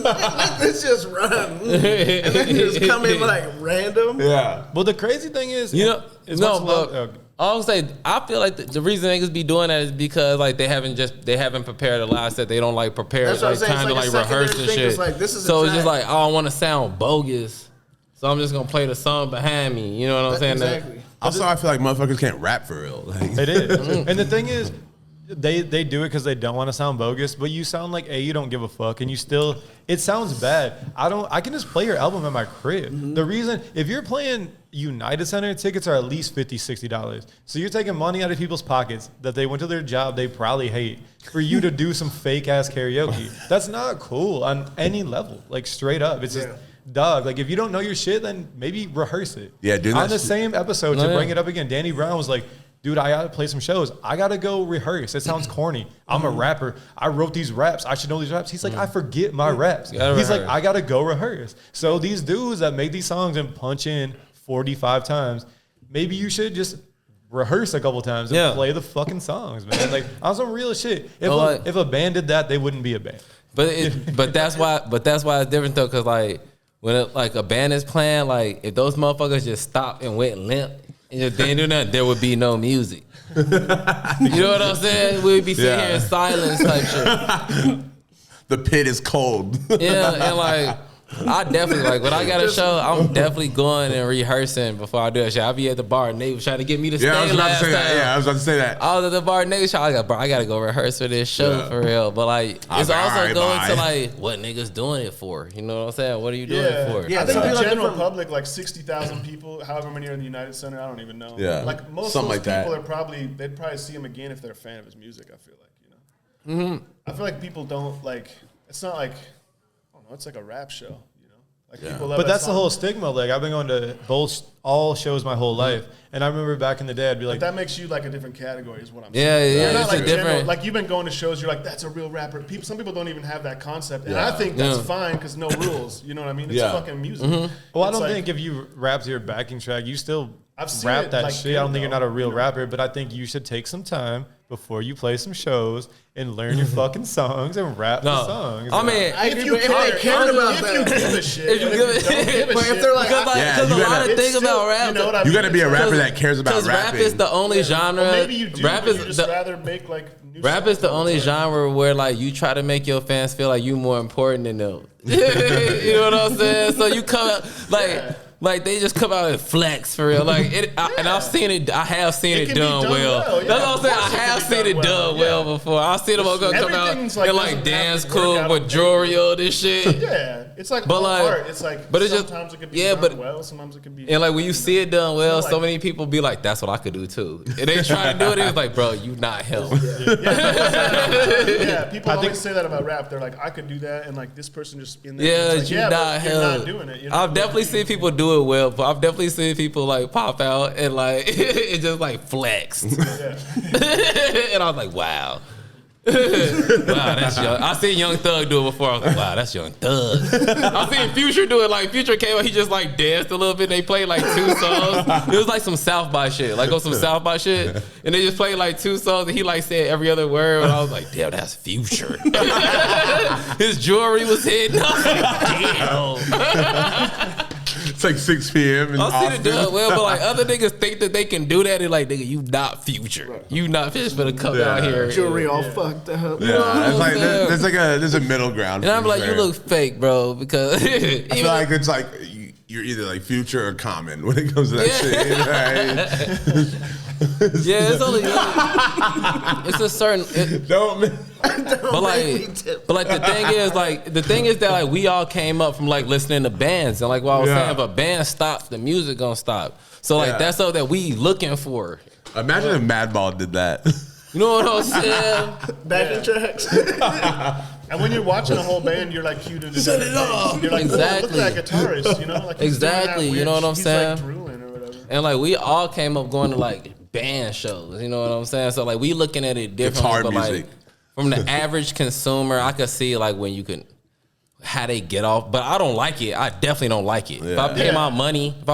Speaker 2: let this just run. And then just come in, like, random.
Speaker 6: yeah.
Speaker 3: Well, the crazy thing is,
Speaker 1: You know,
Speaker 3: as
Speaker 1: no,
Speaker 3: much love-
Speaker 1: but I'll say I feel like the reason niggas be doing that is because like they haven't prepared a live set. They don't like prepare
Speaker 2: That's what I'm
Speaker 1: like
Speaker 2: saying.
Speaker 1: time to
Speaker 2: It's
Speaker 1: like
Speaker 2: like a
Speaker 1: rehearse
Speaker 2: secondary
Speaker 1: and
Speaker 2: thing.
Speaker 1: shit.
Speaker 2: It's like, this is a
Speaker 1: so it's just
Speaker 2: track.
Speaker 1: like I don't want to sound bogus, so I'm just gonna play the song behind me. You know what I'm saying?
Speaker 2: Exactly.
Speaker 6: Also, I feel like motherfuckers can't rap for real. Like,
Speaker 3: It is. And the thing is, they do it because they don't want to sound bogus, but you sound like you don't give a fuck, and you still, it sounds bad. I can just play your album at my crib. The reason, if you're playing United Center, tickets are at least $50, $60. So you're taking money out of people's pockets that they went to their job they probably hate for you to do some fake ass karaoke. That's not cool on any level, like straight up. It's just, dog, like if you don't know your shit, then maybe rehearse it.
Speaker 6: Yeah, dude,
Speaker 3: On
Speaker 6: that's-
Speaker 3: the same episode, to bring it up again, Danny Brown was like, dude, I gotta play some shows. I gotta go rehearse. It sounds corny. I'm a rapper. I wrote these raps. I should know these raps. He's like, I forget my raps.
Speaker 1: gotta
Speaker 3: He's like,
Speaker 1: rehearse.
Speaker 3: I gotta go rehearse. So these dudes that make these songs and punch in 45 times, maybe you should just rehearse a couple times and
Speaker 1: Yeah.
Speaker 3: play the fucking songs, man. Like on some real shit.
Speaker 1: Well,
Speaker 3: If a band did that, they wouldn't be a band.
Speaker 1: But that's why it's different though, cause like when like a band is playing, like if those motherfuckers just stopped and went limp and just didn't do nothing, there would be no music. You know what I'm saying? We'd be sitting here in silence type shit.
Speaker 6: the pit is cold.
Speaker 1: Yeah, and like I definitely like when I got a show, I'm definitely going and rehearsing before I do that shit. I'll be at the bar and they was trying to get me to stay
Speaker 6: Yeah, I was about to
Speaker 1: last
Speaker 6: say
Speaker 1: time.
Speaker 6: that. Yeah, I was about to say that.
Speaker 1: I was at the bar, niggas. I gotta go rehearse for this show
Speaker 6: Yeah.
Speaker 1: for real. But like,
Speaker 6: I was
Speaker 1: it's
Speaker 6: like,
Speaker 1: also
Speaker 6: alright,
Speaker 1: going to
Speaker 6: bye.
Speaker 1: like what nniggas doing it for. You know what I'm saying? What are you doing it for?
Speaker 2: Yeah,
Speaker 5: I think
Speaker 2: so-
Speaker 5: the
Speaker 2: like
Speaker 5: general
Speaker 2: different-
Speaker 5: public, like 60,000 people, however many are in the United Center, I don't even know.
Speaker 6: Yeah,
Speaker 5: Like most
Speaker 6: something
Speaker 5: of those
Speaker 6: like
Speaker 5: people
Speaker 6: that.
Speaker 5: they'd probably see him again if they're a fan of his music, I feel like, you know? I feel like people don't like, it's not like, I don't know, it's like a rap show, you know? Like people love
Speaker 3: But
Speaker 5: that
Speaker 3: that's the
Speaker 5: song.
Speaker 3: whole stigma. Like I've been going to all shows my whole life, and I remember back in the day, I'd be like,
Speaker 5: That makes you like a different category is what I'm
Speaker 1: Yeah,
Speaker 5: saying.
Speaker 1: yeah,
Speaker 5: You're not
Speaker 1: it's
Speaker 5: like
Speaker 1: a different-
Speaker 5: general, like you've been going to shows, you're like, that's a real rapper. Some people don't even have that concept. And I think that's
Speaker 1: Yeah.
Speaker 5: fine because no rules. You know what I mean? It's
Speaker 6: Yeah.
Speaker 5: fucking music.
Speaker 3: well, I
Speaker 5: It's
Speaker 3: don't
Speaker 5: like-
Speaker 3: think if you rap to your backing track, you still
Speaker 5: I've seen
Speaker 3: rap
Speaker 5: it,
Speaker 3: that
Speaker 5: like,
Speaker 3: shit. I don't think you're
Speaker 5: though,
Speaker 3: not a real
Speaker 5: you know?
Speaker 3: rapper, but I think you should take some time before you play some shows and learn your fucking songs and rap the
Speaker 1: No,
Speaker 3: songs.
Speaker 1: I mean,
Speaker 2: I
Speaker 5: If
Speaker 2: agree,
Speaker 5: you
Speaker 2: but if
Speaker 5: care,
Speaker 2: they cared about
Speaker 5: if you
Speaker 2: that.
Speaker 5: give a shit,
Speaker 1: If you
Speaker 5: and
Speaker 1: give
Speaker 5: if you don't give a
Speaker 2: But
Speaker 5: shit,
Speaker 2: if they're like,
Speaker 1: because like,
Speaker 6: Yeah,
Speaker 1: cause
Speaker 6: you
Speaker 1: a lot
Speaker 6: gotta-
Speaker 1: of
Speaker 5: it's
Speaker 1: things
Speaker 5: still-
Speaker 1: about rap.
Speaker 5: you know what I
Speaker 6: You
Speaker 5: mean?
Speaker 6: got to be a
Speaker 5: It's
Speaker 6: rapper
Speaker 5: like-
Speaker 6: that cares about
Speaker 1: Because rap
Speaker 6: rapping.
Speaker 1: is the only genre.
Speaker 5: Well, maybe you do,
Speaker 1: Rap
Speaker 5: but
Speaker 1: is
Speaker 5: you just
Speaker 1: the
Speaker 5: rather make like new
Speaker 1: rap
Speaker 5: songs
Speaker 1: is the
Speaker 5: all
Speaker 1: only
Speaker 5: time.
Speaker 1: genre where like you try to make your fans feel like you more important than them. You know what I'm saying? So you come out like Like they just come out and flex for real. Like and I've seen it. I have seen it done well. That's what I'm saying. I have seen it done well before. I've seen them all come out and like dance cool with jewelry on this shit.
Speaker 5: Yeah, it's like
Speaker 1: but like
Speaker 5: art. It's like
Speaker 1: but it's
Speaker 5: sometimes it can be done well. Sometimes it can be.
Speaker 1: And like when you see it done well, so many people be like, "That's what I could do too." And they try to do it. It's like, bro, you not him.
Speaker 5: Yeah, people always say that about rap. They're like, I could do that, and like this person just in there.
Speaker 1: Yeah,
Speaker 5: like,
Speaker 1: you not him.
Speaker 5: You're not doing it.
Speaker 1: I've definitely seen people do it well, but I've definitely seen people like pop out and like it just like flexed. And I was like, wow. Wow, that's young. I seen Young Thug do it before. I was like, wow, that's Young Thug. I seen Future do it. Like Future came out, he just like danced a little bit. They played like 2 songs. It was like some South by shit, like on some South by shit. And they just played like 2 songs, and he like said every other word. And I was like, damn, that's Future. His jewelry was hidden. I was like, damn.
Speaker 4: It's like 6 p.m. in
Speaker 1: I see
Speaker 4: Austin.
Speaker 1: the done well, but like other niggas think that they can do that. And like, nigga, you not Future. You not fish for the come out here.
Speaker 2: Jewelry all fucked up.
Speaker 4: Yeah, it's like there's a middle ground.
Speaker 1: And I'm like, you look fake, bro, because
Speaker 4: I feel like it's like you're either like Future or Common when it comes to that shit. Right?
Speaker 1: Yeah, it's only it's a certain. But like the thing is that like we all came up from like listening to bands, and like what I was saying, if a band stops, the music gonna stop. So like that's something that we looking for.
Speaker 4: Imagine if Madball did that.
Speaker 1: You know what I'm saying?
Speaker 2: Backing tracks.
Speaker 5: And when you're watching a whole band, you're like cued into that. You're like,
Speaker 1: exactly.
Speaker 5: Oh, look at that guitarist, you know? Like
Speaker 1: exactly. You know what I'm saying?
Speaker 5: He's like drooling or whatever.
Speaker 1: And like we all came up going to like band shows. You know what I'm saying? So like we looking at it differently.
Speaker 4: Guitar
Speaker 1: but
Speaker 4: music.
Speaker 1: Like from the average consumer, I could see like when you can how they get off, but I don't like it. I definitely don't like it. Yeah. If I pay my money, I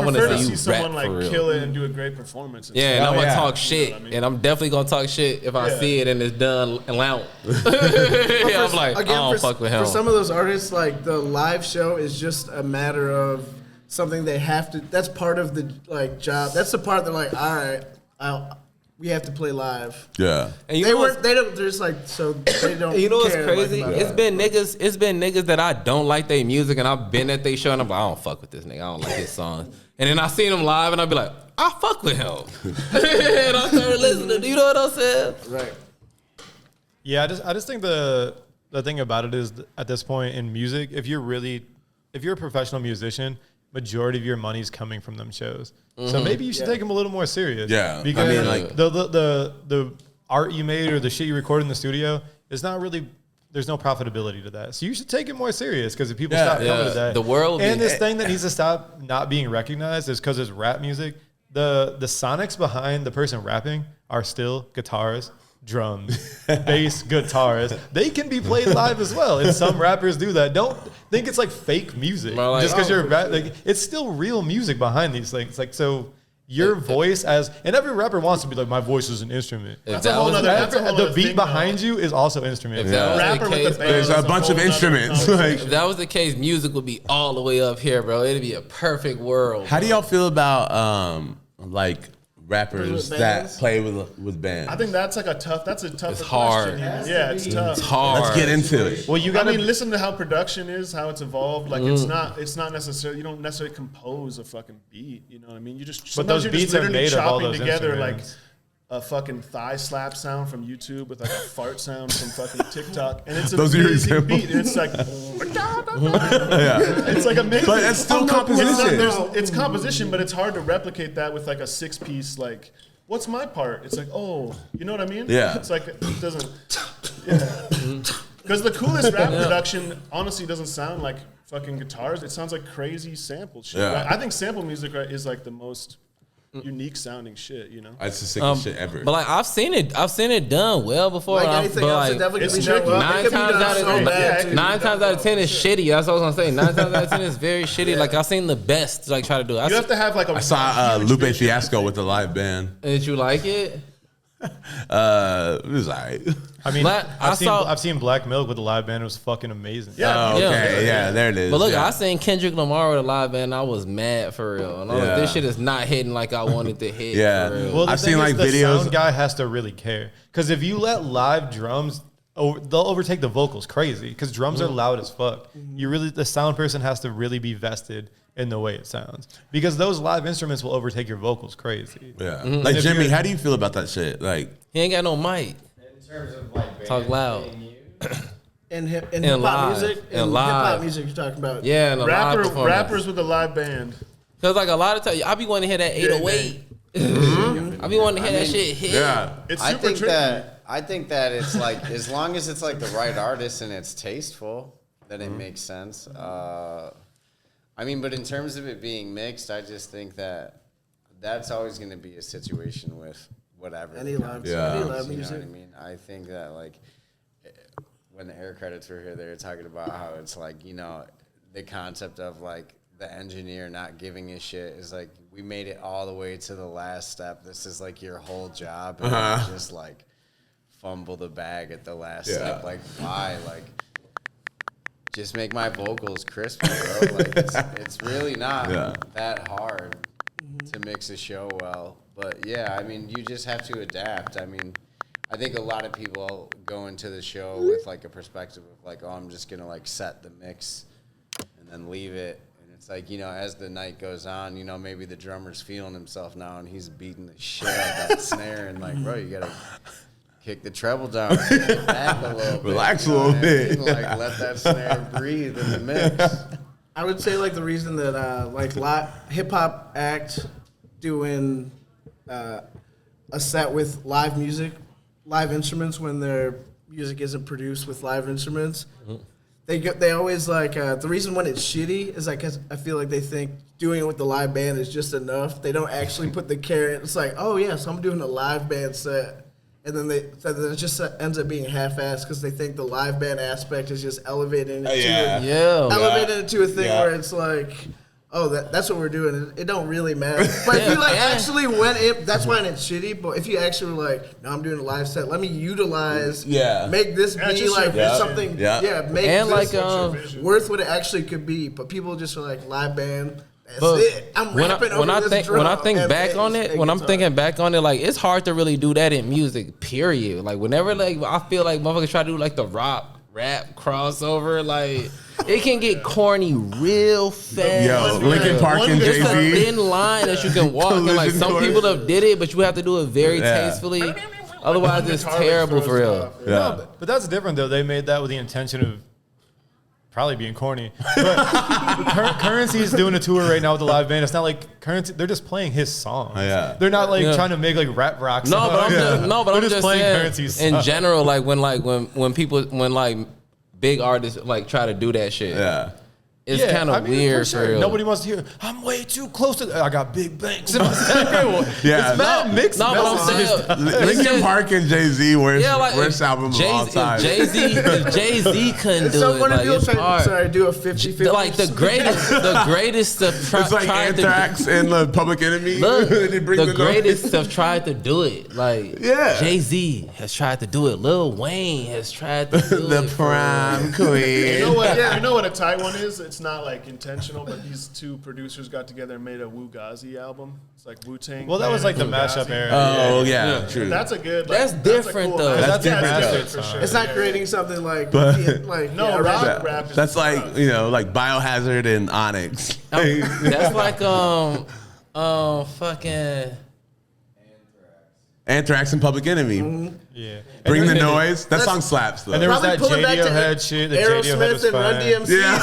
Speaker 1: want to
Speaker 5: see
Speaker 1: you
Speaker 5: someone
Speaker 1: rap
Speaker 5: like kill it and do a great performance.
Speaker 1: And I'm gonna talk shit, and I'm definitely gonna talk shit if I see it and it's done and loud. I'm like, again, I don't fuck with him.
Speaker 2: For some of those artists, like the live show is just a matter of something they have to. That's part of the like job. That's the part they're like, all right, we have to play live.
Speaker 6: Yeah.
Speaker 1: And
Speaker 2: they don't. They're just like so. They don't.
Speaker 1: You know what's
Speaker 2: care,
Speaker 1: crazy?
Speaker 2: Like,
Speaker 1: It's been niggas that I don't like their music, and I've been at their show, and I'm like, I don't fuck with this nigga. I don't like his songs. And then I seen him live, and I'll be like, I fuck with him. And I started listening. You know what I'm saying?
Speaker 2: Right.
Speaker 3: Yeah, I just think the thing about it is at this point in music, if you're a professional musician, majority of your money's coming from them shows. Mm-hmm. So maybe you should take them a little more serious.
Speaker 6: Yeah.
Speaker 3: Because
Speaker 6: I mean, like
Speaker 3: the art you made or the shit you recorded in the studio is not really, there's no profitability to that. So you should take it more serious because if people stop coming to that.
Speaker 1: The world
Speaker 3: and this thing that needs to stop not being recognized is because it's rap music. The sonics behind the person rapping are still guitars, drums, bass, guitars. They can be played live as well, and some rappers do that. Don't think it's like fake music just because you're like, it's still real music behind these things. Like so, your voice and every rapper wants to be like, my voice is an instrument. The beat behind you is also instrument.
Speaker 6: There's a bunch of instruments.
Speaker 1: If that was the case, music would be all the way up here, bro. It'd be a perfect world.
Speaker 6: How do y'all feel about like rappers that play with bands?
Speaker 5: I think that's like a tough.
Speaker 1: It's hard.
Speaker 5: Yeah, it's tough.
Speaker 1: It's hard.
Speaker 6: Let's get into it.
Speaker 3: Well, you got to
Speaker 5: listen to how production is, how it's evolved. Like it's not necessarily. You don't necessarily compose a fucking beat. You know what I mean? You just.
Speaker 3: But those beats are made of all those
Speaker 5: together like
Speaker 3: instruments.
Speaker 5: a fucking thigh slap sound from YouTube with like a fart sound from fucking TikTok, and it's a
Speaker 6: Those are your
Speaker 5: amazing
Speaker 6: examples?
Speaker 5: beat. And it's like,
Speaker 6: Yeah.
Speaker 5: it's like amazing.
Speaker 6: But it's still composition.
Speaker 5: It's composition, but it's hard to replicate that with like a 6-piece like. What's my part? It's like, oh, you know what I mean?
Speaker 6: Yeah.
Speaker 5: It's like, it doesn't, Because the coolest rap production honestly doesn't sound like fucking guitars. It sounds like crazy sample shit.
Speaker 6: Yeah.
Speaker 5: Right? I think sample music is like the most unique sounding shit, you know?
Speaker 6: It's the sickest shit ever.
Speaker 1: But like I've seen it done well before.
Speaker 2: Like anything else, it definitely could be done well.
Speaker 1: Nine times out of 10 is shitty. That's what I was gonna say. 9 times out of 10 is very shitty. Like I've seen the best like try to do it.
Speaker 5: You have to have like
Speaker 6: I saw Lupe Fiasco with a live band.
Speaker 1: Did you like it?
Speaker 6: It was alright.
Speaker 3: I mean, I've seen Black Milk with a live band. It was fucking amazing.
Speaker 5: Yeah.
Speaker 6: Oh, okay. Yeah, there it is.
Speaker 1: But look, I seen Kendrick Lamar with a live band. I was mad for real. And I was like, this shit is not hitting like I wanted to hit.
Speaker 6: Yeah.
Speaker 1: For real.
Speaker 3: Well,
Speaker 6: I've seen like
Speaker 3: the
Speaker 6: videos.
Speaker 3: sound guy has to really care because if you let live drums, they'll overtake the vocals crazy because drums are loud as fuck. The sound person has to really be vested in the way it sounds, because those live instruments will overtake your vocals crazy.
Speaker 6: Yeah. Like Jimmy, how do you feel about that shit? Like
Speaker 1: He ain't got no mic.
Speaker 7: In terms of like
Speaker 1: Talk loud.
Speaker 2: In hip hop
Speaker 1: live.
Speaker 2: music,
Speaker 1: In
Speaker 2: hip
Speaker 1: live.
Speaker 2: hop music, you're talking about.
Speaker 1: Yeah, and a live performance.
Speaker 5: Rappers with a live band.
Speaker 1: Cause like a lot of times, I be wanting to hear that 808. I be wanting to hear that shit hit.
Speaker 6: yeah.
Speaker 5: It's
Speaker 8: I
Speaker 5: super
Speaker 8: think
Speaker 5: tricky.
Speaker 8: that it's like, as long as it's like the right artist and it's tasteful, then it makes sense. I mean, but in terms of it being mixed, I just think that that's always going to be a situation with whatever.
Speaker 2: Any live,
Speaker 8: comes,
Speaker 6: Yeah.
Speaker 2: any
Speaker 8: you
Speaker 2: live
Speaker 8: know
Speaker 2: music.
Speaker 8: what I mean? I think that like when the Air Credits were here, they were talking about how it's like, you know, the concept of like the engineer not giving a shit is like, we made it all the way to the last step. This is like your whole job. And you just like fumble the bag at the last step. Like, why? Like, just make my vocals crispy, bro. Like, it's really not that hard to mix a show well. But yeah, I mean, you just have to adapt. I mean, I think a lot of people go into the show with like a perspective of like, oh, I'm just gonna like set the mix and then leave it. And it's like, you know, as the night goes on, you know, maybe the drummer's feeling himself now and he's beating the shit out of that snare, and like, bro, you gotta kick the treble down, kick it back a little bit.
Speaker 6: Relax a
Speaker 8: you know
Speaker 6: little
Speaker 8: what I
Speaker 6: bit.
Speaker 8: mean? Like, let that snare breathe in the mix.
Speaker 2: I would say like the reason that like hip hop act doing a set with live music, live instruments when their music isn't produced with live instruments, they always like the reason when it's shitty is like 'cause I feel like they think doing it with the live band is just enough. They don't actually put the care in. It's like, oh yeah, so I'm doing a live band set. And then it just ends up being half-assed because they think the live band aspect is just elevating it elevating it to a thing where it's like, oh, that's what we're doing. It don't really matter. But if you like actually went in, that's why it's shitty. But if you actually were like, no, I'm doing a live set. Let me utilize, make this be
Speaker 5: just
Speaker 2: like
Speaker 5: your vision.
Speaker 2: something, make
Speaker 1: And
Speaker 2: this
Speaker 1: like
Speaker 2: worth what it actually could be. But people just are like live band. That's
Speaker 1: But
Speaker 2: it. I'm rapping over this drum
Speaker 1: when I think
Speaker 2: and
Speaker 1: back
Speaker 2: bass
Speaker 1: on it,
Speaker 2: and
Speaker 1: when I'm
Speaker 2: guitar.
Speaker 1: thinking back on it, like it's hard to really do that in music. Period. Like whenever like I feel like motherfuckers try to do like the rock rap crossover, like it can get corny real fast.
Speaker 6: Yo, Linkin Park and
Speaker 1: It's a
Speaker 6: Jay-Z.
Speaker 1: thin line that you can walk, and like
Speaker 6: Collision
Speaker 1: some
Speaker 6: course.
Speaker 1: people have did it, but you have to do it very tastefully. Otherwise, it's
Speaker 5: Guitar
Speaker 1: terrible
Speaker 5: throws
Speaker 1: for real.
Speaker 5: off.
Speaker 6: Yeah.
Speaker 3: But that's different though. They made that with the intention of probably being corny. But Currency's doing a tour right now with the live band. It's not like Currency. They're just playing his songs. They're not like trying to make like rap rock songs.
Speaker 1: No, but I'm just
Speaker 3: playing
Speaker 1: saying
Speaker 3: Currency's
Speaker 1: in
Speaker 3: songs.
Speaker 1: general, like when people like big artists like try to do that shit.
Speaker 6: Yeah.
Speaker 1: It's kind of
Speaker 3: I mean,
Speaker 1: weird
Speaker 3: for
Speaker 1: for
Speaker 3: sure.
Speaker 1: real.
Speaker 3: Nobody wants to hear. I'm way too close to. I got big banks in my stereo.
Speaker 6: Yeah.
Speaker 3: It's bad mixed.
Speaker 1: No, but I'm saying
Speaker 6: Linkin Park and Jay-Z, worst album of all time.
Speaker 1: If Jay-Z couldn't
Speaker 2: It's
Speaker 1: do
Speaker 2: so
Speaker 1: it,
Speaker 2: funny
Speaker 1: like,
Speaker 2: people
Speaker 1: it's
Speaker 2: try
Speaker 1: hard.
Speaker 2: to do a 50-50.
Speaker 1: Like the greatest of
Speaker 6: It's like Anthrax and the Public Enemy.
Speaker 1: Look,
Speaker 6: They bring
Speaker 1: the
Speaker 6: noise.
Speaker 1: greatest have tried to do it. Like
Speaker 6: Yeah.
Speaker 1: Jay-Z has tried to do it. Lil Wayne has tried to do
Speaker 6: The
Speaker 1: it.
Speaker 6: prime queen.
Speaker 5: You know what? You know what a tight one is? It's not like intentional, but these two producers got together and made a Wugazi album. It's like Wu-Tang.
Speaker 3: Well, that was like the
Speaker 5: Fugazi.
Speaker 3: mashup era.
Speaker 6: Oh, yeah, true.
Speaker 5: That's a good.
Speaker 1: That's different,
Speaker 5: cool
Speaker 1: though.
Speaker 5: mashup.
Speaker 6: That's
Speaker 5: Yeah,
Speaker 6: different,
Speaker 5: it's
Speaker 6: though.
Speaker 5: different for sure.
Speaker 2: It's not creating something like
Speaker 5: No,
Speaker 2: yeah,
Speaker 5: rock rap. Is
Speaker 6: That's like, you know, like Biohazard and Onyx.
Speaker 1: That's like fucking.
Speaker 6: Anthrax and Public Enemy.
Speaker 3: Yeah.
Speaker 6: Bring the noise. That
Speaker 2: That's-
Speaker 6: song slaps, though.
Speaker 3: And there was
Speaker 2: Probably
Speaker 3: that
Speaker 2: pull it back to
Speaker 3: Radiohead shit. The Radiohead
Speaker 2: Aerosmith
Speaker 3: was
Speaker 2: and Run
Speaker 3: fine.
Speaker 2: DMC.
Speaker 6: Yeah.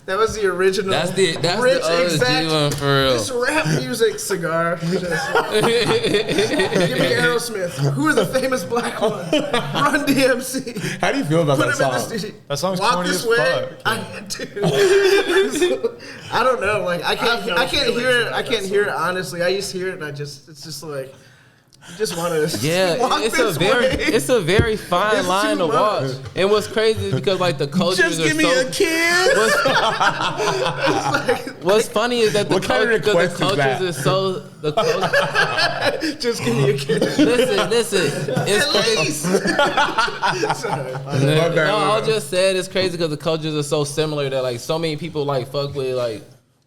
Speaker 2: That was the original.
Speaker 1: That's the
Speaker 2: rich
Speaker 1: OG
Speaker 2: exact.
Speaker 1: one for real.
Speaker 2: This rap music cigar. Just like, give me Aerosmith. Who are the famous black ones? Run DMC.
Speaker 6: How do you feel about
Speaker 2: Put
Speaker 6: that
Speaker 2: him in the
Speaker 6: song?
Speaker 2: studio.
Speaker 3: That song's
Speaker 2: Walk
Speaker 3: corny
Speaker 2: this
Speaker 3: as
Speaker 2: way.
Speaker 3: fuck.
Speaker 2: Dude. I don't know. Like I
Speaker 5: have no
Speaker 2: can't
Speaker 5: feelings
Speaker 2: hear it.
Speaker 5: about
Speaker 2: I
Speaker 5: that
Speaker 2: can't hear it honestly. I used to hear it and it's just like you just want to walk
Speaker 1: It's a very fine
Speaker 2: It's
Speaker 1: line
Speaker 2: too
Speaker 1: to watch.
Speaker 2: much.
Speaker 1: And what's crazy is because like the cultures
Speaker 6: Just
Speaker 1: are
Speaker 6: give me
Speaker 1: so.
Speaker 6: a kiss.
Speaker 1: What's funny is that the
Speaker 6: What kind of request is
Speaker 1: cultures
Speaker 6: that?
Speaker 1: is so the culture,
Speaker 2: Just give me a kiss.
Speaker 1: listen. It's crazy. No, I'll just say it's crazy because the cultures are so similar that like so many people like fuck with like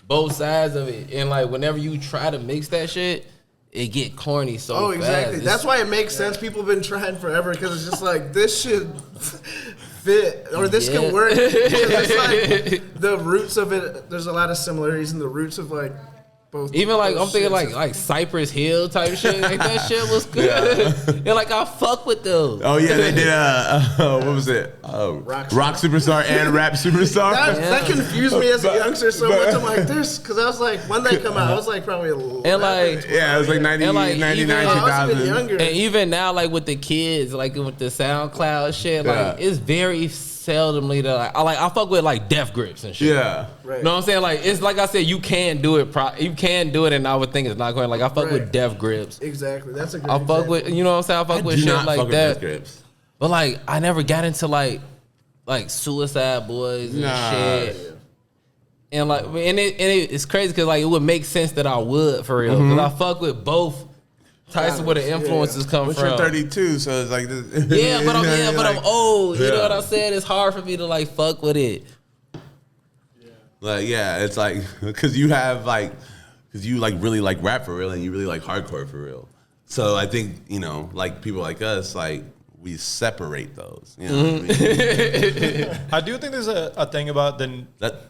Speaker 1: both sides of it, and like whenever you try to mix that shit, it get corny so
Speaker 2: Oh,
Speaker 1: fast.
Speaker 2: exactly.
Speaker 1: It's-
Speaker 2: That's why it makes sense. People have been trying forever because it's just like this shit fit or this can work. It's like the roots of it. There's a lot of similarities in the roots of like both.
Speaker 1: Even like
Speaker 2: both
Speaker 1: I'm thinking
Speaker 2: shits.
Speaker 1: like Cypress Hill type shit. Like that shit was good. Yeah, like I fuck with those.
Speaker 6: Oh yeah, they did what was it? Rock Superstar and Rap Superstar.
Speaker 2: That confused me as a youngster so much. I'm like, this, because I was like, when they come out, I was like probably 11.
Speaker 1: And like,
Speaker 6: Yeah, it was like 90,
Speaker 1: And, like,
Speaker 6: 99,
Speaker 1: even-
Speaker 2: I was even
Speaker 6: 2000.
Speaker 2: younger.
Speaker 1: and even now, like with the kids, like with the SoundCloud shit, like
Speaker 6: Yeah.
Speaker 1: it's very seldomly that I fuck with like Death Grips and shit.
Speaker 6: Yeah.
Speaker 2: Right.
Speaker 1: You know what I'm saying? Like it's like I said, you can do it. You can do it, and I would think it's not going. Like I fuck with
Speaker 2: Right.
Speaker 1: Death Grips.
Speaker 2: Exactly. That's a good
Speaker 1: I fuck with, you know what I'm saying? I fuck with
Speaker 6: Do
Speaker 1: shit
Speaker 6: not
Speaker 1: like
Speaker 6: fuck with
Speaker 1: that.
Speaker 6: Death Grips.
Speaker 1: But like I never got into like Suicide Boys and shit. And like it's crazy because like it would make sense that I would for real because I fuck with both types of where the influences come
Speaker 6: But
Speaker 1: from.
Speaker 6: you're 32, so it's like this.
Speaker 1: Yeah, but I'm old. You know
Speaker 6: Yeah.
Speaker 1: what I'm saying? It's hard for me to like fuck with it.
Speaker 6: Like, yeah, it's like, because you have like, because you like really like rap for real and you really like hardcore for real. So I think, you know, like people like us, like we separate those. You know what I mean?
Speaker 3: I do think there's a thing about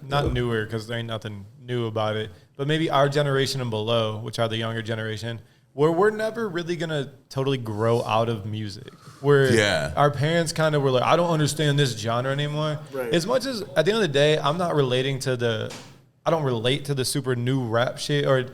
Speaker 3: not newer, because there ain't nothing new about it, but maybe our generation and below, which are the younger generation, where we're never really gonna totally grow out of music. Where our parents kind of were like, I don't understand this genre anymore.
Speaker 2: Right.
Speaker 3: As much as at the end of the day, I don't relate to the super new rap shit, or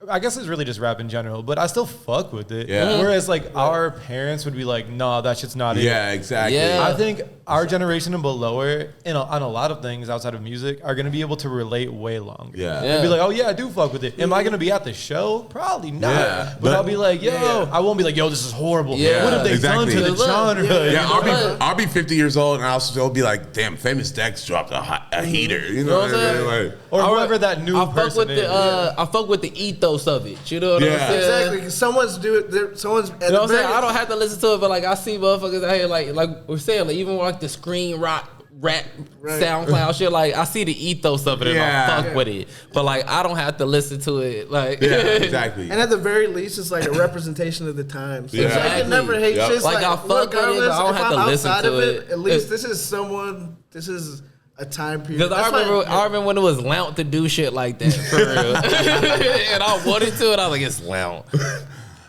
Speaker 3: I guess it's really just rap in general, but I still fuck with it.
Speaker 6: Yeah.
Speaker 3: Whereas like our parents would be like, nah, that shit's not it.
Speaker 6: Yeah, exactly.
Speaker 1: Yeah.
Speaker 3: I think our generation and below on a lot of things outside of music are going to be able to relate way longer.
Speaker 6: Yeah.
Speaker 3: And be like, oh yeah, I do fuck with it. Am I going to be at the show? Probably not.
Speaker 6: Yeah,
Speaker 3: But
Speaker 6: but-
Speaker 3: I'll be like, yo, I won't be like, yo, this is horrible.
Speaker 1: Yeah.
Speaker 3: What have they
Speaker 6: Exactly.
Speaker 3: done to the
Speaker 1: Look,
Speaker 3: genre?
Speaker 1: yeah.
Speaker 6: Yeah, I'll be 50 years old and I'll still be like, damn, Famous Dex dropped a heater. You know what I mean? Like,
Speaker 3: Or whoever that new
Speaker 1: I fuck
Speaker 3: person
Speaker 1: with
Speaker 3: is.
Speaker 1: I fuck with the ethos of it. You know what I'm
Speaker 6: Yeah.
Speaker 1: saying?
Speaker 2: Exactly. 'Cause someone's doing. Someone's. At
Speaker 1: You know what I'm
Speaker 2: the
Speaker 1: saying?
Speaker 2: very-
Speaker 1: I don't have to listen to it, but like I see motherfuckers out here like we're saying, like even like the screen rock rap SoundCloud shit, like I see the ethos of it and
Speaker 6: Yeah.
Speaker 1: I fuck with it. But like I don't have to listen to it. Like
Speaker 6: yeah, exactly.
Speaker 2: And at the very least, it's like a representation of the times. So
Speaker 6: Yeah.
Speaker 2: it's like, I can never hate
Speaker 6: Yep.
Speaker 2: shit.
Speaker 1: Like, I fuck with it, but I
Speaker 2: regardless,
Speaker 1: don't
Speaker 2: if
Speaker 1: have to
Speaker 2: I'm
Speaker 1: listen
Speaker 2: outside
Speaker 1: to
Speaker 2: of
Speaker 1: it.
Speaker 2: At least this is a time period.
Speaker 1: Because I remember when it was loud to do shit like that for real, and I wanted to, and I was like, it's loud.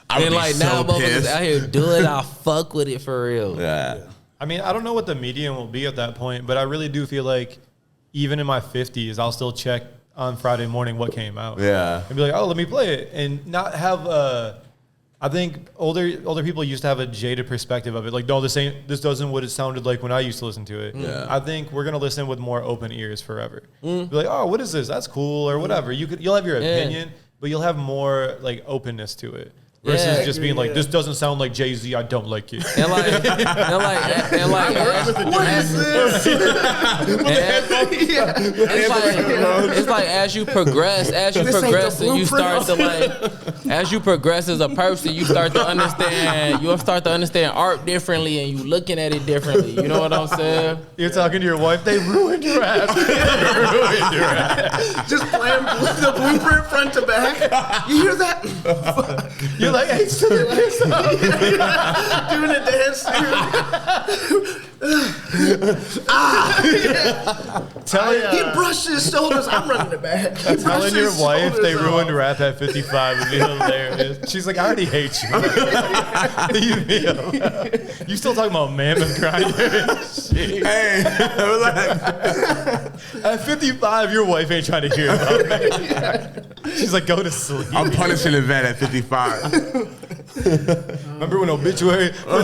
Speaker 6: I would
Speaker 1: And
Speaker 6: be
Speaker 1: like
Speaker 6: so
Speaker 1: now, motherfuckers
Speaker 6: pissed.
Speaker 1: out here do it. I fuck with it for real.
Speaker 6: Yeah.
Speaker 3: I mean, I don't know what the medium will be at that point, but I really do feel like even in my 50s, I'll still check on Friday morning what came out.
Speaker 6: Yeah.
Speaker 3: And be like, oh, let me play it. And not have I think older people used to have a jaded perspective of it. Like, no, this doesn't what it sounded like when I used to listen to it.
Speaker 6: Yeah.
Speaker 3: I think we're gonna listen with more open ears forever. Be like, oh, what is this? That's cool, or whatever. You'll have your opinion, but you'll have more like openness to it. Versus
Speaker 1: Yeah.
Speaker 3: just being like, this doesn't sound like Jay-Z, I don't like it.
Speaker 1: And like,
Speaker 2: What is this?
Speaker 1: it's like as you progress
Speaker 2: This ain't
Speaker 1: and
Speaker 2: the
Speaker 1: you start to
Speaker 2: blueprint.
Speaker 1: like, as you progress as a person, you start to understand art differently, and you looking at it differently. You know what I'm saying?
Speaker 3: You're talking to your wife, they ruined your ass. They ruined your ass.
Speaker 2: Just playing the blueprint front to back. You hear that?
Speaker 3: You're like, hey,
Speaker 2: Doing a dance. He brushed his shoulders. I'm running it back. He brushed
Speaker 3: telling your
Speaker 2: his
Speaker 3: wife they
Speaker 2: shoulders
Speaker 3: ruined
Speaker 2: off.
Speaker 3: rap at 55 would be hilarious. She's like, I already hate you. Leave me alone. You still talking about Mammoth Grinder?
Speaker 6: Hey,
Speaker 3: At 55, your wife ain't trying to hear about Mammoth Grinder. She's like, go to sleep.
Speaker 6: I'm punishing Yvette at 55.
Speaker 3: Remember when Obituary?
Speaker 6: You're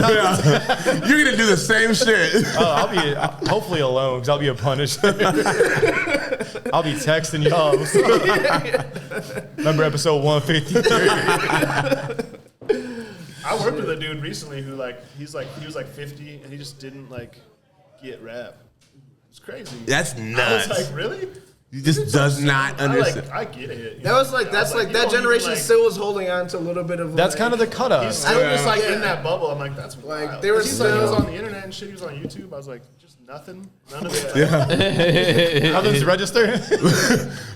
Speaker 6: gonna do the same shit.
Speaker 3: I'll be hopefully alone because I'll be a punisher. I'll be texting y'all. Remember episode 153?
Speaker 5: I worked with a dude recently who he was like 50 and he just didn't like get rap. It's crazy.
Speaker 6: That's
Speaker 5: I
Speaker 6: nuts.
Speaker 5: was like, really?
Speaker 6: He just does not understand.
Speaker 5: I get it. you
Speaker 2: That
Speaker 5: know?
Speaker 2: was like
Speaker 5: I
Speaker 2: that's
Speaker 5: was
Speaker 2: like
Speaker 5: you
Speaker 2: that
Speaker 5: don't even,
Speaker 2: generation
Speaker 5: like-
Speaker 2: still was holding on to a little bit of.
Speaker 3: That's
Speaker 2: like,
Speaker 3: kind of the
Speaker 5: He's
Speaker 3: cutoff.
Speaker 5: still just like
Speaker 2: Yeah.
Speaker 5: in that bubble. I'm like, that's
Speaker 2: Like,
Speaker 5: wild.
Speaker 2: they were
Speaker 5: 'Cause he's like, he was
Speaker 2: still-
Speaker 5: on the internet and shit. He was on YouTube. I was like, just nothing. None of it.
Speaker 3: Nothing's registered.